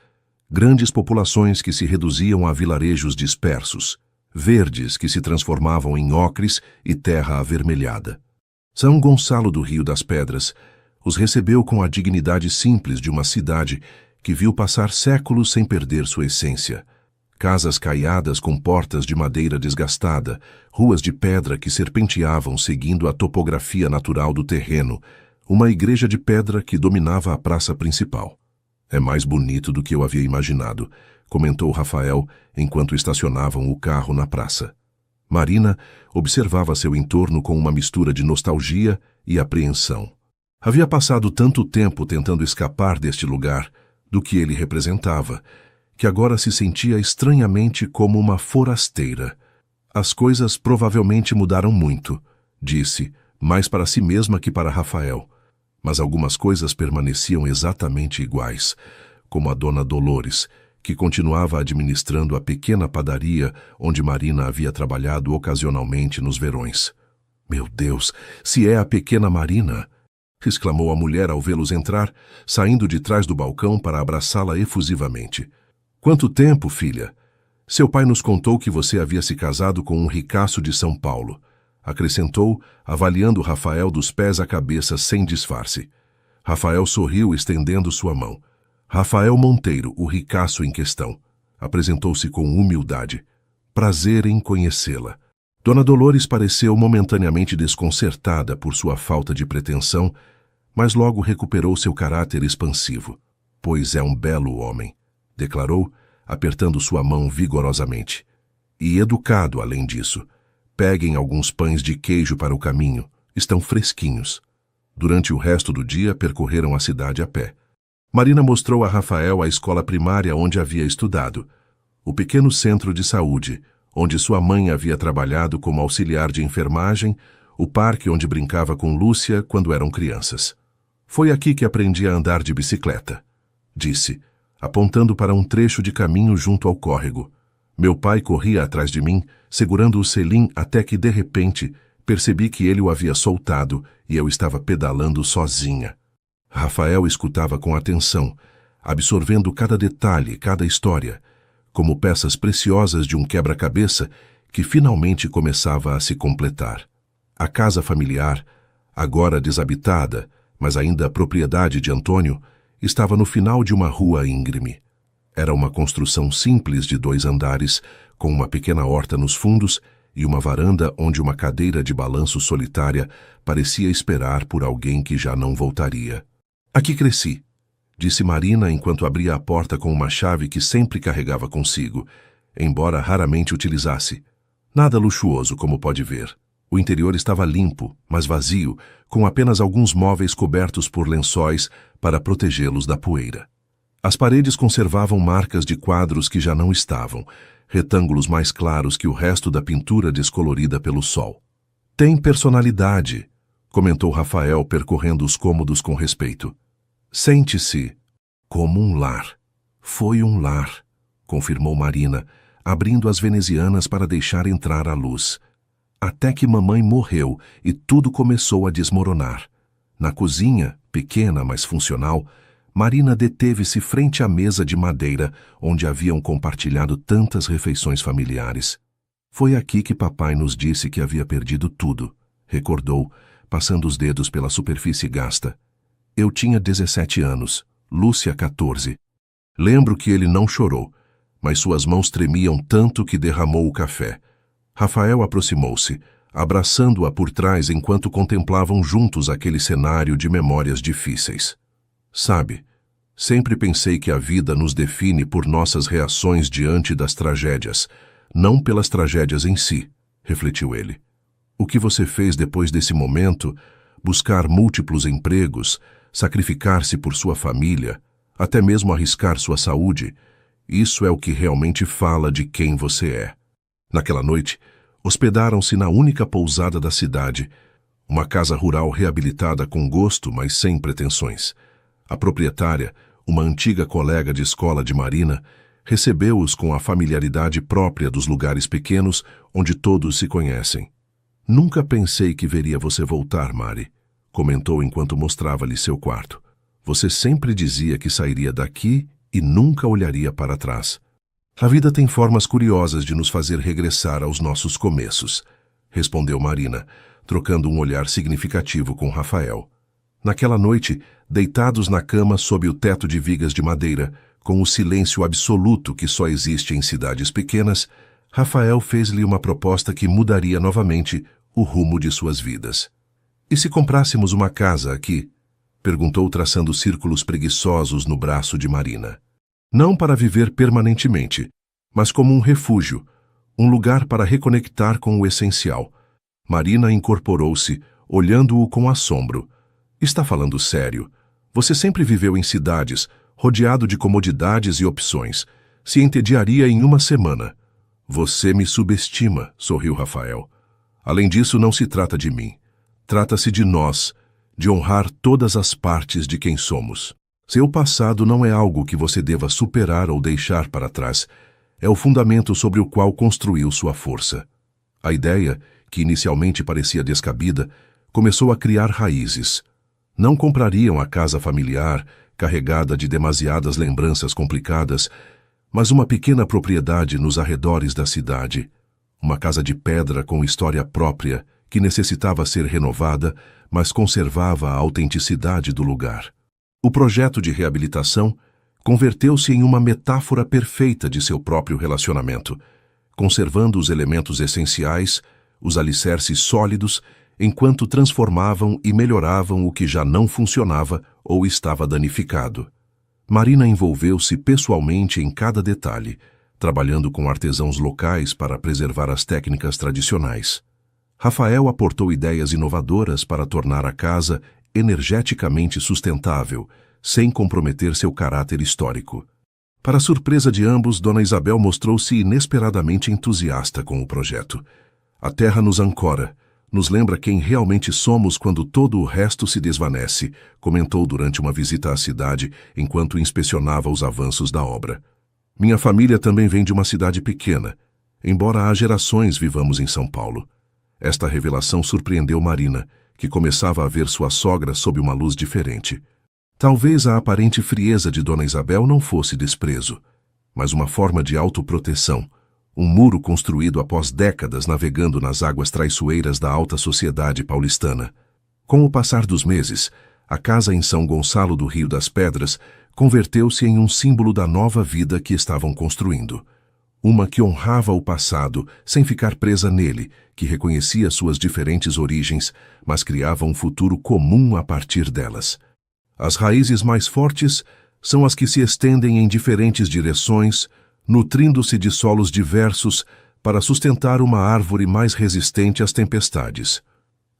Grandes populações que se reduziam a vilarejos dispersos. Verdes que se transformavam em ocres e terra avermelhada. São Gonçalo do Rio das Pedras os recebeu com a dignidade simples de uma cidade que viu passar séculos sem perder sua essência. Casas caiadas com portas de madeira desgastada, ruas de pedra que serpenteavam seguindo a topografia natural do terreno, uma igreja de pedra que dominava a praça principal. "É mais bonito do que eu havia imaginado", comentou Rafael enquanto estacionavam o carro na praça. Marina observava seu entorno com uma mistura de nostalgia e apreensão. Havia passado tanto tempo tentando escapar deste lugar, do que ele representava, que agora se sentia estranhamente como uma forasteira. "As coisas provavelmente mudaram muito", disse, mais para si mesma que para Rafael. Mas algumas coisas permaneciam exatamente iguais, como a dona Dolores, que continuava administrando a pequena padaria onde Marina havia trabalhado ocasionalmente nos verões. Meu Deus, se é a pequena Marina! Exclamou a mulher ao vê-los entrar, saindo de trás do balcão para abraçá-la efusivamente. Quanto tempo, filha? Seu pai nos contou que você havia se casado com um ricaço de São Paulo, acrescentou, avaliando Rafael dos pés à cabeça sem disfarce. Rafael sorriu, estendendo sua mão. Rafael Monteiro, o ricaço em questão. Apresentou-se com humildade. Prazer em conhecê-la. Dona Dolores pareceu momentaneamente desconcertada por sua falta de pretensão, mas logo recuperou seu caráter expansivo. Pois é um belo homem, declarou, apertando sua mão vigorosamente. E educado, além disso. Peguem alguns pães de queijo para o caminho. Estão fresquinhos. Durante o resto do dia, percorreram a cidade a pé. Marina mostrou a Rafael a escola primária onde havia estudado, o pequeno centro de saúde, onde sua mãe havia trabalhado como auxiliar de enfermagem, o parque onde brincava com Lúcia quando eram crianças. Foi aqui que aprendi a andar de bicicleta, disse, apontando para um trecho de caminho junto ao córrego. Meu pai corria atrás de mim, segurando o selim até que, de repente, percebi que ele o havia soltado e eu estava pedalando sozinha. Rafael escutava com atenção, absorvendo cada detalhe, cada história, como peças preciosas de um quebra-cabeça que finalmente começava a se completar. A casa familiar, agora desabitada, mas ainda propriedade de Antônio, estava no final de uma rua íngreme. Era uma construção simples de 2 andares, com uma pequena horta nos fundos e uma varanda onde uma cadeira de balanço solitária parecia esperar por alguém que já não voltaria. Aqui cresci, disse Marina enquanto abria a porta com uma chave que sempre carregava consigo, embora raramente utilizasse. Nada luxuoso, como pode ver. O interior estava limpo, mas vazio, com apenas alguns móveis cobertos por lençóis para protegê-los da poeira. As paredes conservavam marcas de quadros que já não estavam, retângulos mais claros que o resto da pintura descolorida pelo sol. Tem personalidade, comentou Rafael, percorrendo os cômodos com respeito. Sente-se como um lar. Foi um lar, confirmou Marina, abrindo as venezianas para deixar entrar a luz. Até que mamãe morreu e tudo começou a desmoronar. Na cozinha, pequena mas funcional, Marina deteve-se frente à mesa de madeira onde haviam compartilhado tantas refeições familiares. Foi aqui que papai nos disse que havia perdido tudo, recordou, passando os dedos pela superfície gasta. Eu tinha 17 anos, Lúcia 14. Lembro que ele não chorou, mas suas mãos tremiam tanto que derramou o café. Rafael aproximou-se, abraçando-a por trás enquanto contemplavam juntos aquele cenário de memórias difíceis. Sabe, sempre pensei que a vida nos define por nossas reações diante das tragédias, não pelas tragédias em si, refletiu ele. O que você fez depois desse momento, buscar múltiplos empregos, sacrificar-se por sua família, até mesmo arriscar sua saúde, isso é o que realmente fala de quem você é. Naquela noite, hospedaram-se na única pousada da cidade, uma casa rural reabilitada com gosto, mas sem pretensões. A proprietária, uma antiga colega de escola de Marina, recebeu-os com a familiaridade própria dos lugares pequenos onde todos se conhecem. Nunca pensei que veria você voltar, Mari, comentou enquanto mostrava-lhe seu quarto. Você sempre dizia que sairia daqui e nunca olharia para trás. A vida tem formas curiosas de nos fazer regressar aos nossos começos, respondeu Marina, trocando um olhar significativo com Rafael. Naquela noite, deitados na cama sob o teto de vigas de madeira, com o silêncio absoluto que só existe em cidades pequenas, Rafael fez-lhe uma proposta que mudaria novamente o rumo de suas vidas. E se comprássemos uma casa aqui? Perguntou, traçando círculos preguiçosos no braço de Marina. Não para viver permanentemente, mas como um refúgio, um lugar para reconectar com o essencial. Marina incorporou-se, olhando-o com assombro. Está falando sério. Você sempre viveu em cidades, rodeado de comodidades e opções. Se entediaria em uma semana. Você me subestima, sorriu Rafael. Além disso, não se trata de mim. Trata-se de nós, de honrar todas as partes de quem somos. Seu passado não é algo que você deva superar ou deixar para trás. É o fundamento sobre o qual construiu sua força. A ideia, que inicialmente parecia descabida, começou a criar raízes. Não comprariam a casa familiar, carregada de demasiadas lembranças complicadas, mas uma pequena propriedade nos arredores da cidade. Uma casa de pedra com história própria, que necessitava ser renovada, mas conservava a autenticidade do lugar. O projeto de reabilitação converteu-se em uma metáfora perfeita de seu próprio relacionamento, conservando os elementos essenciais, os alicerces sólidos, enquanto transformavam e melhoravam o que já não funcionava ou estava danificado. Marina envolveu-se pessoalmente em cada detalhe, trabalhando com artesãos locais para preservar as técnicas tradicionais. Rafael aportou ideias inovadoras para tornar a casa energeticamente sustentável, sem comprometer seu caráter histórico. Para a surpresa de ambos, Dona Isabel mostrou-se inesperadamente entusiasta com o projeto. A terra nos ancora, nos lembra quem realmente somos quando todo o resto se desvanece, comentou durante uma visita à cidade enquanto inspecionava os avanços da obra. Minha família também vem de uma cidade pequena, embora há gerações vivamos em São Paulo. Esta revelação surpreendeu Marina, que começava a ver sua sogra sob uma luz diferente. Talvez a aparente frieza de Dona Isabel não fosse desprezo, mas uma forma de autoproteção, um muro construído após décadas navegando nas águas traiçoeiras da alta sociedade paulistana. Com o passar dos meses, a casa em São Gonçalo do Rio das Pedras converteu-se em um símbolo da nova vida que estavam construindo. Uma que honrava o passado, sem ficar presa nele, que reconhecia suas diferentes origens, mas criava um futuro comum a partir delas. As raízes mais fortes são as que se estendem em diferentes direções, nutrindo-se de solos diversos para sustentar uma árvore mais resistente às tempestades.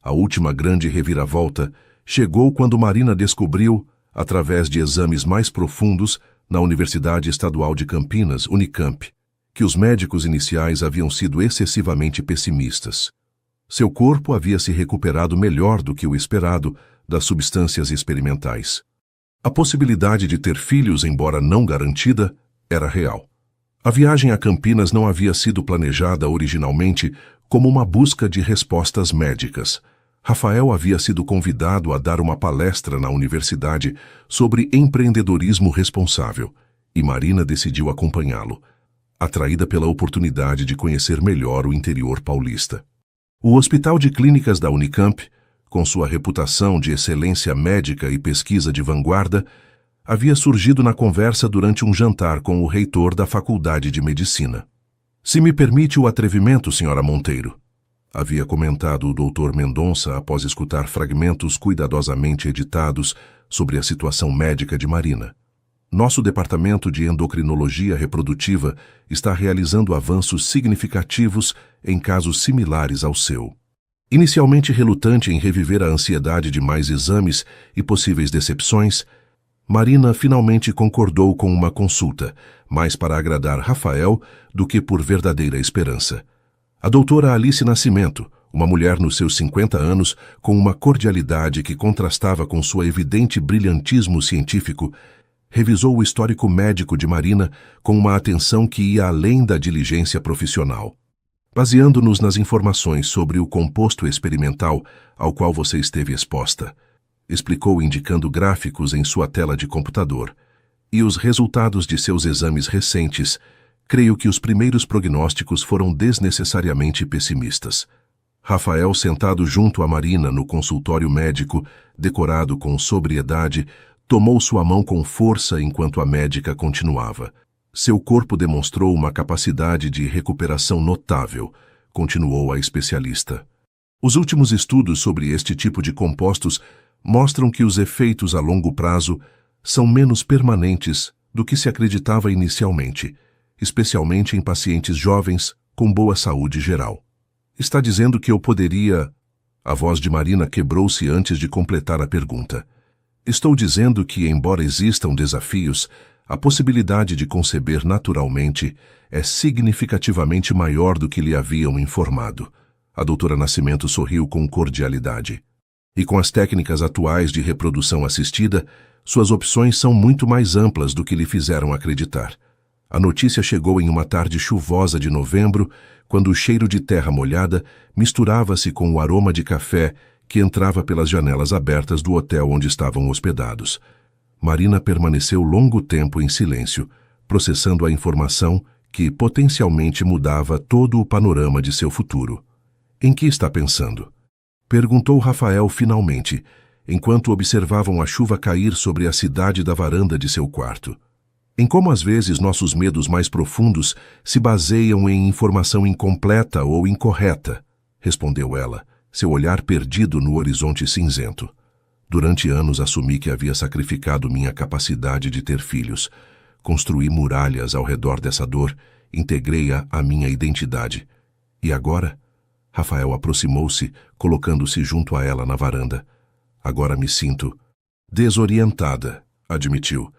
A última grande reviravolta chegou quando Marina descobriu, através de exames mais profundos, na Universidade Estadual de Campinas, Unicamp, que os médicos iniciais haviam sido excessivamente pessimistas. Seu corpo havia se recuperado melhor do que o esperado das substâncias experimentais. A possibilidade de ter filhos, embora não garantida, era real. A viagem a Campinas não havia sido planejada originalmente como uma busca de respostas médicas. Rafael havia sido convidado a dar uma palestra na universidade sobre empreendedorismo responsável, e Marina decidiu acompanhá-lo, atraída pela oportunidade de conhecer melhor o interior paulista. O Hospital de Clínicas da Unicamp, com sua reputação de excelência médica e pesquisa de vanguarda, havia surgido na conversa durante um jantar com o reitor da Faculdade de Medicina. "Se me permite o atrevimento, senhora Monteiro", havia comentado o Dr. Mendonça após escutar fragmentos cuidadosamente editados sobre a situação médica de Marina. "Nosso departamento de endocrinologia reprodutiva está realizando avanços significativos em casos similares ao seu." Inicialmente relutante em reviver a ansiedade de mais exames e possíveis decepções, Marina finalmente concordou com uma consulta, mais para agradar Rafael do que por verdadeira esperança. A doutora Alice Nascimento, uma mulher nos seus 50 anos, com uma cordialidade que contrastava com sua evidente brilhantismo científico, revisou o histórico médico de Marina com uma atenção que ia além da diligência profissional. "Baseando-nos nas informações sobre o composto experimental ao qual você esteve exposta", explicou indicando gráficos em sua tela de computador, "e os resultados de seus exames recentes, creio que os primeiros prognósticos foram desnecessariamente pessimistas." Rafael, sentado junto a Marina no consultório médico, decorado com sobriedade, tomou sua mão com força enquanto a médica continuava. "Seu corpo demonstrou uma capacidade de recuperação notável", continuou a especialista. "Os últimos estudos sobre este tipo de compostos mostram que os efeitos a longo prazo são menos permanentes do que se acreditava inicialmente, especialmente em pacientes jovens com boa saúde geral." "Está dizendo que eu poderia..." A voz de Marina quebrou-se antes de completar a pergunta. "Estou dizendo que, embora existam desafios, a possibilidade de conceber naturalmente é significativamente maior do que lhe haviam informado." A doutora Nascimento sorriu com cordialidade. "E com as técnicas atuais de reprodução assistida, Suas opções são muito mais amplas do que lhe fizeram acreditar. A notícia chegou em uma tarde chuvosa de novembro, quando o cheiro de terra molhada misturava-se com o aroma de café que entrava pelas janelas abertas do hotel onde estavam hospedados. Marina permaneceu longo tempo em silêncio, processando a informação que potencialmente mudava todo o panorama de seu futuro. Em que está pensando? Perguntou Rafael finalmente, enquanto observavam a chuva cair sobre a cidade da varanda de seu quarto. Em como às vezes nossos medos mais profundos se baseiam em informação incompleta ou incorreta, respondeu ela, seu olhar perdido no horizonte cinzento. Durante anos assumi que havia sacrificado minha capacidade de ter filhos. Construí muralhas ao redor dessa dor, integrei-a à minha identidade. E agora? Rafael aproximou-se, colocando-se junto a ela na varanda. Agora me sinto desorientada, admitiu.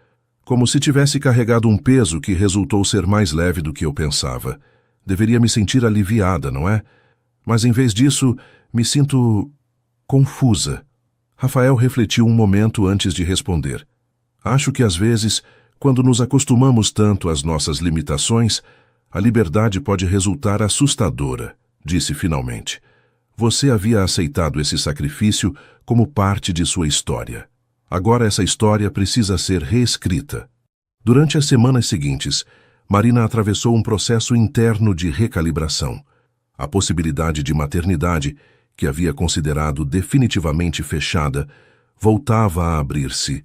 Como se tivesse carregado um peso que resultou ser mais leve do que eu pensava. Deveria me sentir aliviada, não é? Mas em vez disso, me sinto confusa. Rafael refletiu um momento antes de responder. Acho que às vezes, quando nos acostumamos tanto às nossas limitações, a liberdade pode resultar assustadora, disse finalmente. Você havia aceitado esse sacrifício como parte de sua história. Agora essa história precisa ser reescrita. Durante as semanas seguintes, Marina atravessou um processo interno de recalibração. A possibilidade de maternidade, que havia considerado definitivamente fechada, voltava a abrir-se,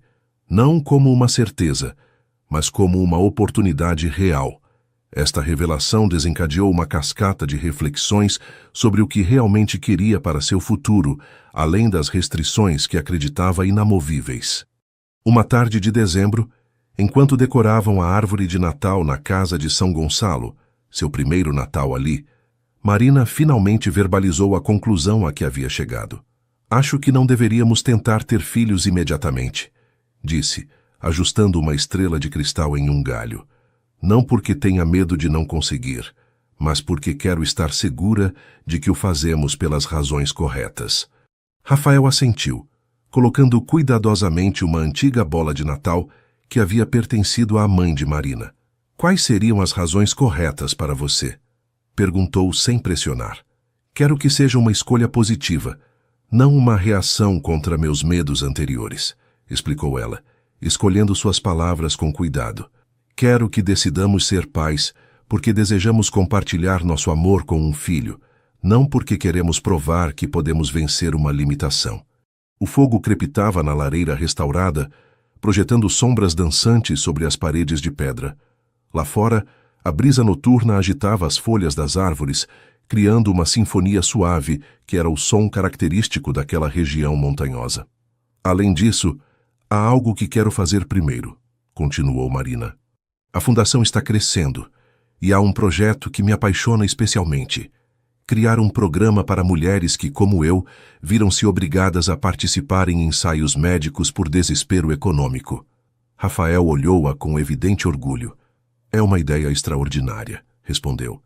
não como uma certeza, mas como uma oportunidade real. Esta revelação desencadeou uma cascata de reflexões sobre o que realmente queria para seu futuro, além das restrições que acreditava inamovíveis. Uma tarde de dezembro, enquanto decoravam a árvore de Natal na casa de São Gonçalo, seu primeiro Natal ali, Marina finalmente verbalizou a conclusão a que havia chegado. Acho que não deveríamos tentar ter filhos imediatamente, disse, ajustando uma estrela de cristal em um galho. Não porque tenha medo de não conseguir, mas porque quero estar segura de que o fazemos pelas razões corretas. Rafael assentiu, colocando cuidadosamente uma antiga bola de Natal que havia pertencido à mãe de Marina. Quais seriam as razões corretas para você? Perguntou sem pressionar. Quero que seja uma escolha positiva, não uma reação contra meus medos anteriores, explicou ela, escolhendo suas palavras com cuidado. Quero que decidamos ser pais porque desejamos compartilhar nosso amor com um filho, não porque queremos provar que podemos vencer uma limitação. O fogo crepitava na lareira restaurada, projetando sombras dançantes sobre as paredes de pedra. Lá fora, a brisa noturna agitava as folhas das árvores, criando uma sinfonia suave que era o som característico daquela região montanhosa. Além disso, há algo que quero fazer primeiro, continuou Marina. A fundação está crescendo e há um projeto que me apaixona especialmente. Criar um programa para mulheres que, como eu, viram-se obrigadas a participar em ensaios médicos por desespero econômico. Rafael olhou-a com evidente orgulho. É uma ideia extraordinária, respondeu.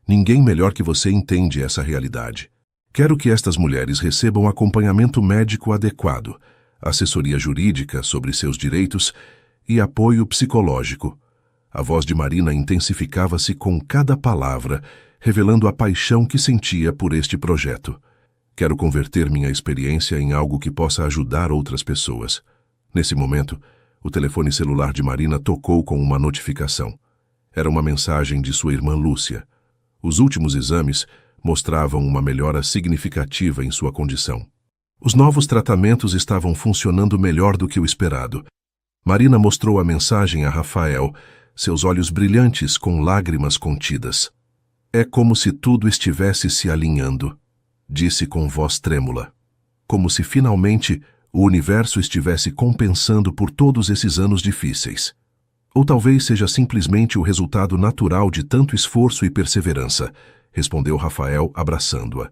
Ninguém melhor que você entende essa realidade. Quero que estas mulheres recebam acompanhamento médico adequado, assessoria jurídica sobre seus direitos e apoio psicológico. A voz de Marina intensificava-se com cada palavra, revelando a paixão que sentia por este projeto. Quero converter minha experiência em algo que possa ajudar outras pessoas. Nesse momento, o telefone celular de Marina tocou com uma notificação. Era uma mensagem de sua irmã Lúcia. Os últimos exames mostravam uma melhora significativa em sua condição. Os novos tratamentos estavam funcionando melhor do que o esperado. Marina mostrou a mensagem a Rafael, seus olhos brilhantes com lágrimas contidas. É como se tudo estivesse se alinhando, disse com voz trêmula. Como se finalmente o universo estivesse compensando por todos esses anos difíceis. Ou talvez seja simplesmente o resultado natural de tanto esforço e perseverança, respondeu Rafael, abraçando-a.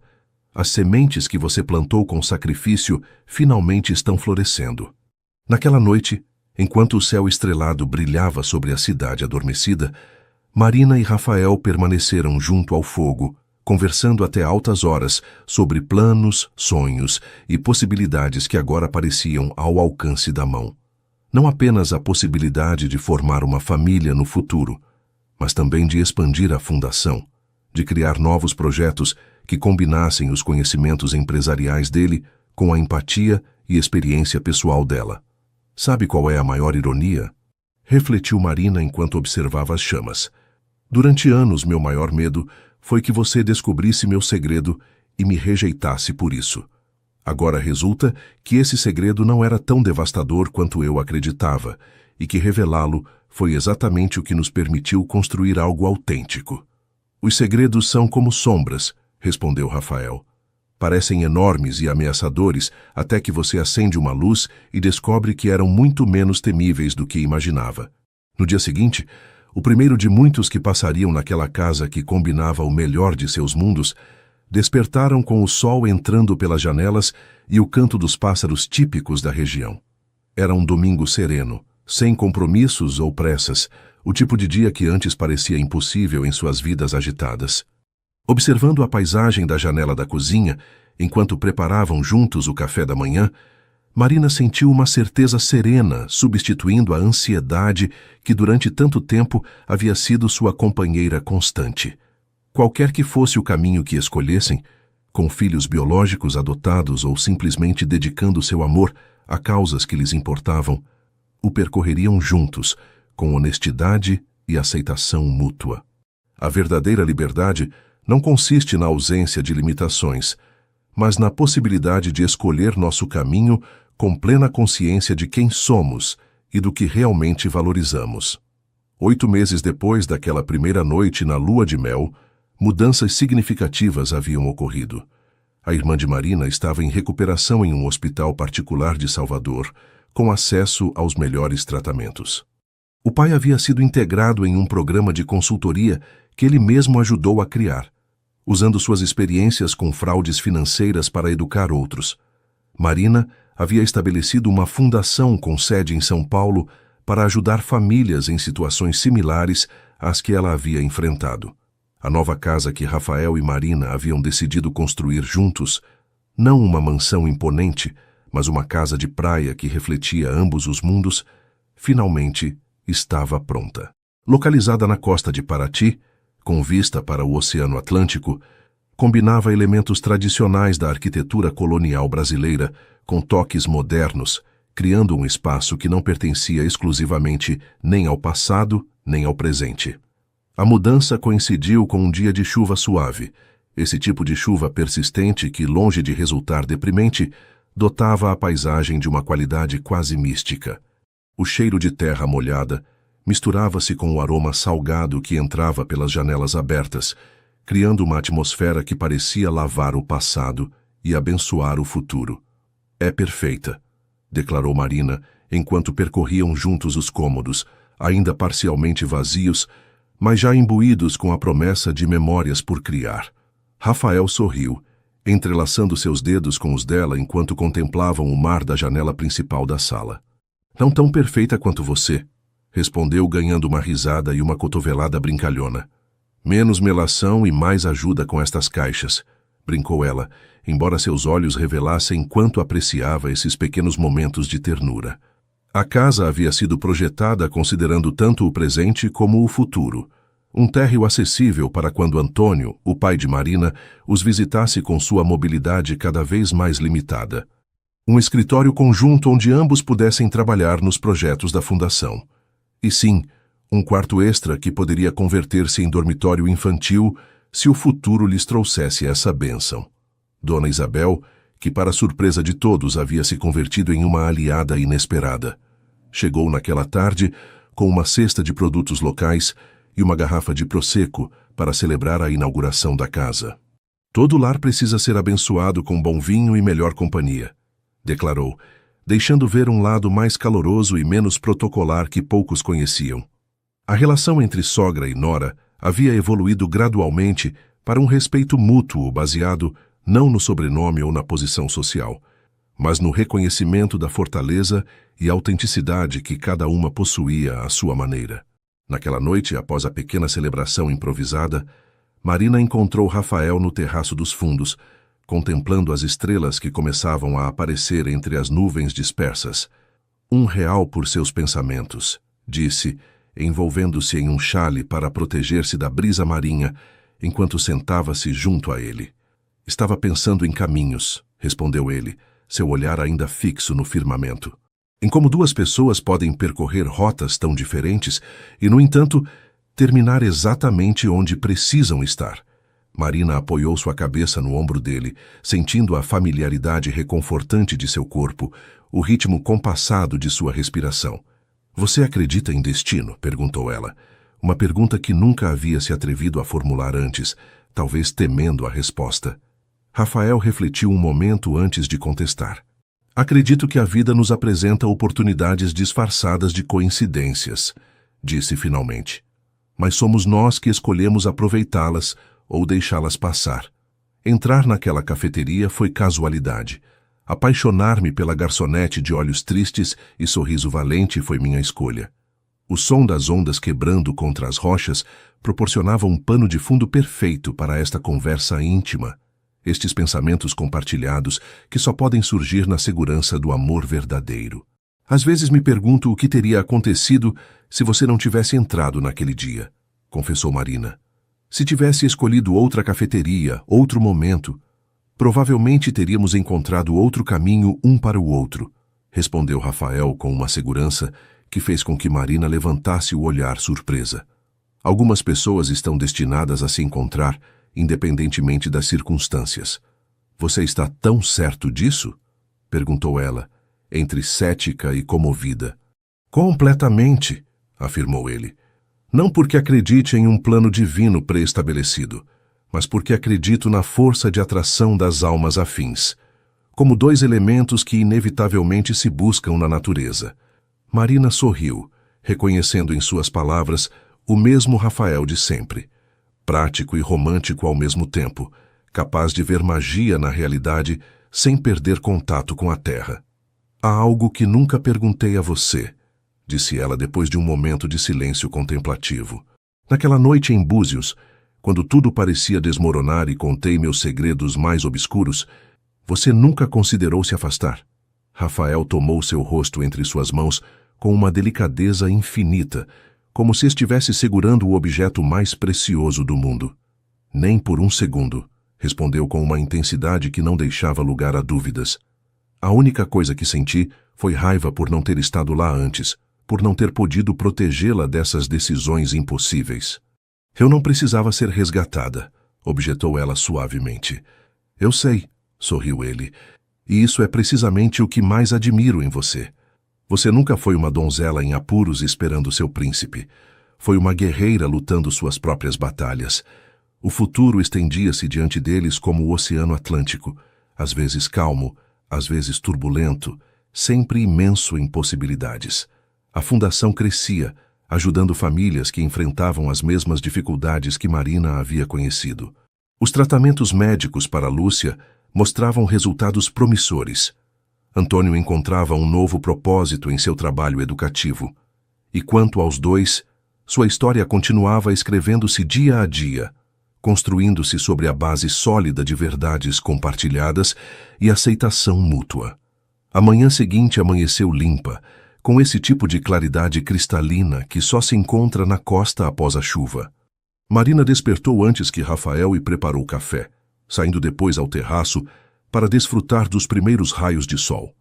As sementes que você plantou com sacrifício finalmente estão florescendo. Naquela noite, enquanto o céu estrelado brilhava sobre a cidade adormecida, Marina e Rafael permaneceram junto ao fogo, conversando até altas horas sobre planos, sonhos e possibilidades que agora pareciam ao alcance da mão. Não apenas a possibilidade de formar uma família no futuro, mas também de expandir a fundação, de criar novos projetos que combinassem os conhecimentos empresariais dele com a empatia e experiência pessoal dela. Sabe qual é a maior ironia? Refletiu Marina enquanto observava as chamas. Durante anos, meu maior medo foi que você descobrisse meu segredo e me rejeitasse por isso. Agora resulta que esse segredo não era tão devastador quanto eu acreditava, e que revelá-lo foi exatamente o que nos permitiu construir algo autêntico. Os segredos são como sombras, respondeu Rafael. Parecem enormes e ameaçadores até que você acende uma luz e descobre que eram muito menos temíveis do que imaginava. No dia seguinte, o primeiro de muitos que passariam naquela casa que combinava o melhor de seus mundos, despertaram com o sol entrando pelas janelas e o canto dos pássaros típicos da região. Era um domingo sereno, sem compromissos ou pressas, o tipo de dia que antes parecia impossível em suas vidas agitadas. Observando a paisagem da janela da cozinha, enquanto preparavam juntos o café da manhã, Marina sentiu uma certeza serena, substituindo a ansiedade que durante tanto tempo havia sido sua companheira constante. Qualquer que fosse o caminho que escolhessem, com filhos biológicos adotados ou simplesmente dedicando seu amor a causas que lhes importavam, o percorreriam juntos, com honestidade e aceitação mútua. A verdadeira liberdade não consiste na ausência de limitações, mas na possibilidade de escolher nosso caminho com plena consciência de quem somos e do que realmente valorizamos. 8 meses depois daquela primeira noite na lua de mel, mudanças significativas haviam ocorrido. A irmã de Marina estava em recuperação em um hospital particular de Salvador, com acesso aos melhores tratamentos. O pai havia sido integrado em um programa de consultoria que ele mesmo ajudou a criar, usando suas experiências com fraudes financeiras para educar outros. Marina havia estabelecido uma fundação com sede em São Paulo para ajudar famílias em situações similares às que ela havia enfrentado. A nova casa que Rafael e Marina haviam decidido construir juntos, não uma mansão imponente, mas uma casa de praia que refletia ambos os mundos, finalmente estava pronta. Localizada na costa de Paraty, com vista para o Oceano Atlântico, combinava elementos tradicionais da arquitetura colonial brasileira com toques modernos, criando um espaço que não pertencia exclusivamente nem ao passado nem ao presente. A mudança coincidiu com um dia de chuva suave, esse tipo de chuva persistente que, longe de resultar deprimente, dotava a paisagem de uma qualidade quase mística. O cheiro de terra molhada misturava-se com o aroma salgado que entrava pelas janelas abertas, criando uma atmosfera que parecia lavar o passado e abençoar o futuro. É perfeita, declarou Marina, enquanto percorriam juntos os cômodos, ainda parcialmente vazios, mas já imbuídos com a promessa de memórias por criar. Rafael sorriu, entrelaçando seus dedos com os dela enquanto contemplavam o mar da janela principal da sala. Não tão perfeita quanto você, respondeu ganhando uma risada e uma cotovelada brincalhona. Menos melação e mais ajuda com estas caixas, brincou ela, embora seus olhos revelassem quanto apreciava esses pequenos momentos de ternura. A casa havia sido projetada considerando tanto o presente como o futuro. Um térreo acessível para quando Antônio, o pai de Marina, os visitasse com sua mobilidade cada vez mais limitada. Um escritório conjunto onde ambos pudessem trabalhar nos projetos da fundação. E sim, um quarto extra que poderia converter-se em dormitório infantil se o futuro lhes trouxesse essa bênção. Dona Isabel, que para surpresa de todos havia se convertido em uma aliada inesperada, chegou naquela tarde com uma cesta de produtos locais e uma garrafa de prosecco para celebrar a inauguração da casa. Todo lar precisa ser abençoado com bom vinho e melhor companhia, declarou, deixando ver um lado mais caloroso e menos protocolar que poucos conheciam. A relação entre sogra e nora havia evoluído gradualmente para um respeito mútuo baseado não no sobrenome ou na posição social, mas no reconhecimento da fortaleza e autenticidade que cada uma possuía à sua maneira. Naquela noite, após a pequena celebração improvisada, Marina encontrou Rafael no terraço dos fundos, contemplando as estrelas que começavam a aparecer entre as nuvens dispersas. R$ 1 por seus pensamentos, disse, envolvendo-se em um xale para proteger-se da brisa marinha, enquanto sentava-se junto a ele. Estava pensando em caminhos, respondeu ele, seu olhar ainda fixo no firmamento. Em como duas pessoas podem percorrer rotas tão diferentes e, no entanto, terminar exatamente onde precisam estar. Marina apoiou sua cabeça no ombro dele, sentindo a familiaridade reconfortante de seu corpo, o ritmo compassado de sua respiração. Você acredita em destino? Perguntou ela. Uma pergunta que nunca havia se atrevido a formular antes, talvez temendo a resposta. Rafael refletiu um momento antes de contestar. Acredito que a vida nos apresenta oportunidades disfarçadas de coincidências, disse finalmente. Mas somos nós que escolhemos aproveitá-las ou deixá-las passar. Entrar naquela cafeteria foi casualidade. Apaixonar-me pela garçonete de olhos tristes e sorriso valente foi minha escolha. O som das ondas quebrando contra as rochas proporcionava um pano de fundo perfeito para esta conversa íntima. Estes pensamentos compartilhados que só podem surgir na segurança do amor verdadeiro. Às vezes me pergunto o que teria acontecido se você não tivesse entrado naquele dia, confessou Marina. Se tivesse escolhido outra cafeteria, outro momento, provavelmente teríamos encontrado outro caminho um para o outro, respondeu Rafael com uma segurança que fez com que Marina levantasse o olhar surpresa. Algumas pessoas estão destinadas a se encontrar, independentemente das circunstâncias. Você está tão certo disso? Perguntou ela, entre cética e comovida. Completamente, afirmou ele. Não porque acredite em um plano divino pré-estabelecido, mas porque acredito na força de atração das almas afins, como dois elementos que inevitavelmente se buscam na natureza. Marina sorriu, reconhecendo em suas palavras o mesmo Rafael de sempre, prático e romântico ao mesmo tempo, capaz de ver magia na realidade sem perder contato com a terra. Há algo que nunca perguntei a você, disse ela depois de um momento de silêncio contemplativo. Naquela noite em Búzios, quando tudo parecia desmoronar e contei meus segredos mais obscuros, você nunca considerou se afastar? Rafael tomou seu rosto entre suas mãos com uma delicadeza infinita, como se estivesse segurando o objeto mais precioso do mundo. Nem por um segundo, respondeu com uma intensidade que não deixava lugar a dúvidas. A única coisa que senti foi raiva por não ter estado lá antes, por não ter podido protegê-la dessas decisões impossíveis. Eu não precisava ser resgatada, objetou ela suavemente. Eu sei, sorriu ele, e isso é precisamente o que mais admiro em você. Você nunca foi uma donzela em apuros esperando seu príncipe. Foi uma guerreira lutando suas próprias batalhas. O futuro estendia-se diante deles como o Oceano Atlântico, às vezes calmo, às vezes turbulento, sempre imenso em possibilidades. A fundação crescia, ajudando famílias que enfrentavam as mesmas dificuldades que Marina havia conhecido. Os tratamentos médicos para Lúcia mostravam resultados promissores. Antônio encontrava um novo propósito em seu trabalho educativo. E quanto aos dois, sua história continuava escrevendo-se dia a dia, construindo-se sobre a base sólida de verdades compartilhadas e aceitação mútua. A manhã seguinte amanheceu limpa, com esse tipo de claridade cristalina que só se encontra na costa após a chuva. Marina despertou antes que Rafael e preparou café, saindo depois ao terraço para desfrutar dos primeiros raios de sol.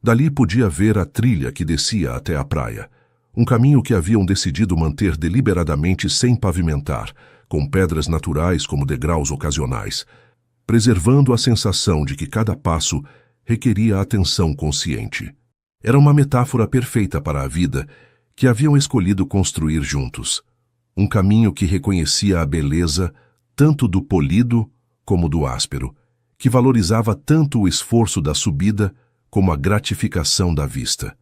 Dali podia ver a trilha que descia até a praia, um caminho que haviam decidido manter deliberadamente sem pavimentar, com pedras naturais como degraus ocasionais, preservando a sensação de que cada passo requeria atenção consciente. Era uma metáfora perfeita para a vida que haviam escolhido construir juntos. Um caminho que reconhecia a beleza tanto do polido como do áspero, que valorizava tanto o esforço da subida como a gratificação da vista.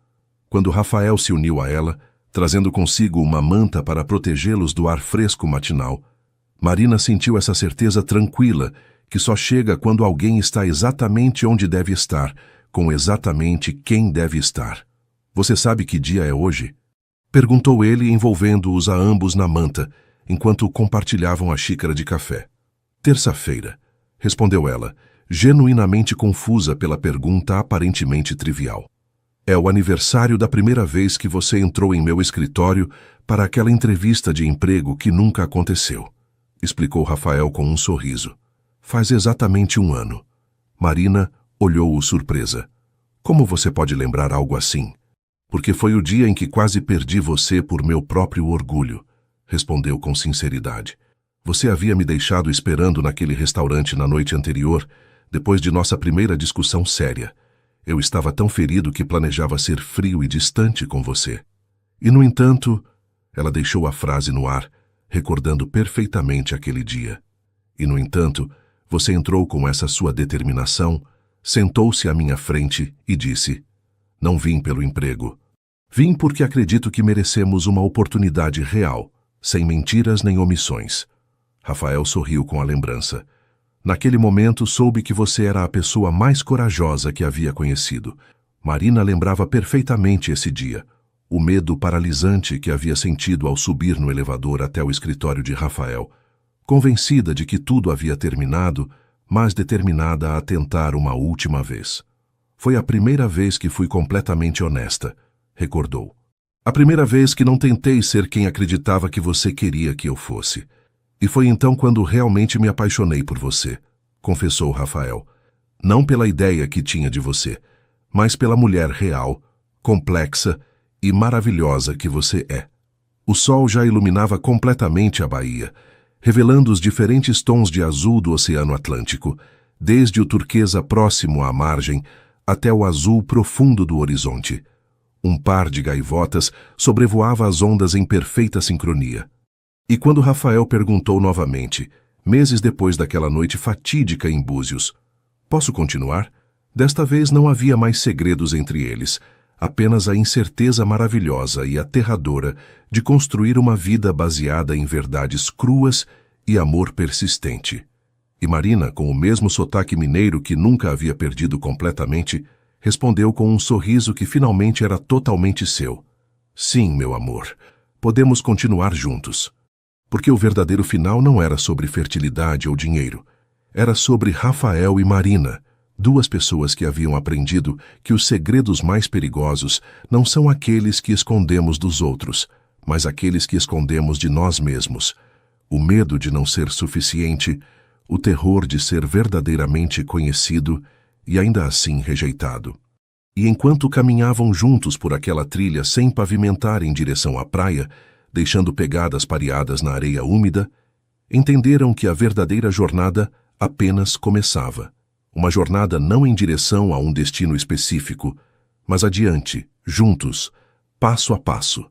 Quando Rafael se uniu a ela, trazendo consigo uma manta para protegê-los do ar fresco matinal, Marina sentiu essa certeza tranquila que só chega quando alguém está exatamente onde deve estar, com exatamente quem deve estar. Você sabe que dia é hoje? Perguntou ele, envolvendo-os a ambos na manta, enquanto compartilhavam a xícara de café. Terça-feira, respondeu ela, genuinamente confusa pela pergunta aparentemente trivial. É o aniversário da primeira vez que você entrou em meu escritório para aquela entrevista de emprego que nunca aconteceu, explicou Rafael com um sorriso. Faz exatamente 1 ano. Marina olhou-o surpresa. Como você pode lembrar algo assim? Porque foi o dia em que quase perdi você por meu próprio orgulho, respondeu com sinceridade. Você havia me deixado esperando naquele restaurante na noite anterior, depois de nossa primeira discussão séria. Eu estava tão ferido que planejava ser frio e distante com você. E, no entanto, ela deixou a frase no ar, recordando perfeitamente aquele dia. E, no entanto, você entrou com essa sua determinação, sentou-se à minha frente e disse: não vim pelo emprego. Vim porque acredito que merecemos uma oportunidade real, sem mentiras nem omissões. Rafael sorriu com a lembrança. Naquele momento soube que você era a pessoa mais corajosa que havia conhecido. Marina lembrava perfeitamente esse dia, o medo paralisante que havia sentido ao subir no elevador até o escritório de Rafael, convencida de que tudo havia terminado, mas determinada a tentar uma última vez. Foi a primeira vez que fui completamente honesta, recordou. A primeira vez que não tentei ser quem acreditava que você queria que eu fosse. E foi então quando realmente me apaixonei por você, confessou Rafael. Não pela ideia que tinha de você, mas pela mulher real, complexa e maravilhosa que você é. O sol já iluminava completamente a baía, revelando os diferentes tons de azul do Oceano Atlântico, desde o turquesa próximo à margem até o azul profundo do horizonte. Um par de gaivotas sobrevoava as ondas em perfeita sincronia. E quando Rafael perguntou novamente, meses depois daquela noite fatídica em Búzios, posso continuar? Desta vez não havia mais segredos entre eles, apenas a incerteza maravilhosa e aterradora de construir uma vida baseada em verdades cruas e amor persistente. E Marina, com o mesmo sotaque mineiro que nunca havia perdido completamente, respondeu com um sorriso que finalmente era totalmente seu. Sim, meu amor, podemos continuar juntos. Porque o verdadeiro final não era sobre fertilidade ou dinheiro. Era sobre Rafael e Marina, 2 pessoas que haviam aprendido que os segredos mais perigosos não são aqueles que escondemos dos outros, mas aqueles que escondemos de nós mesmos. O medo de não ser suficiente, o terror de ser verdadeiramente conhecido e ainda assim rejeitado. E enquanto caminhavam juntos por aquela trilha sem pavimentar em direção à praia, deixando pegadas pareadas na areia úmida, entenderam que a verdadeira jornada apenas começava. Uma jornada não em direção a um destino específico, mas adiante, juntos, passo a passo,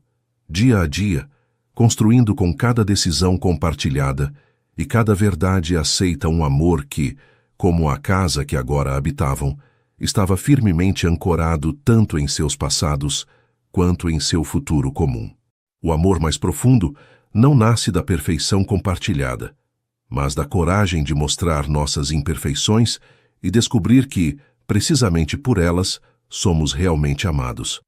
dia a dia, construindo com cada decisão compartilhada e cada verdade aceita um amor que, como a casa que agora habitavam, estava firmemente ancorado tanto em seus passados quanto em seu futuro comum. O amor mais profundo não nasce da perfeição compartilhada, mas da coragem de mostrar nossas imperfeições e descobrir que, precisamente por elas, somos realmente amados.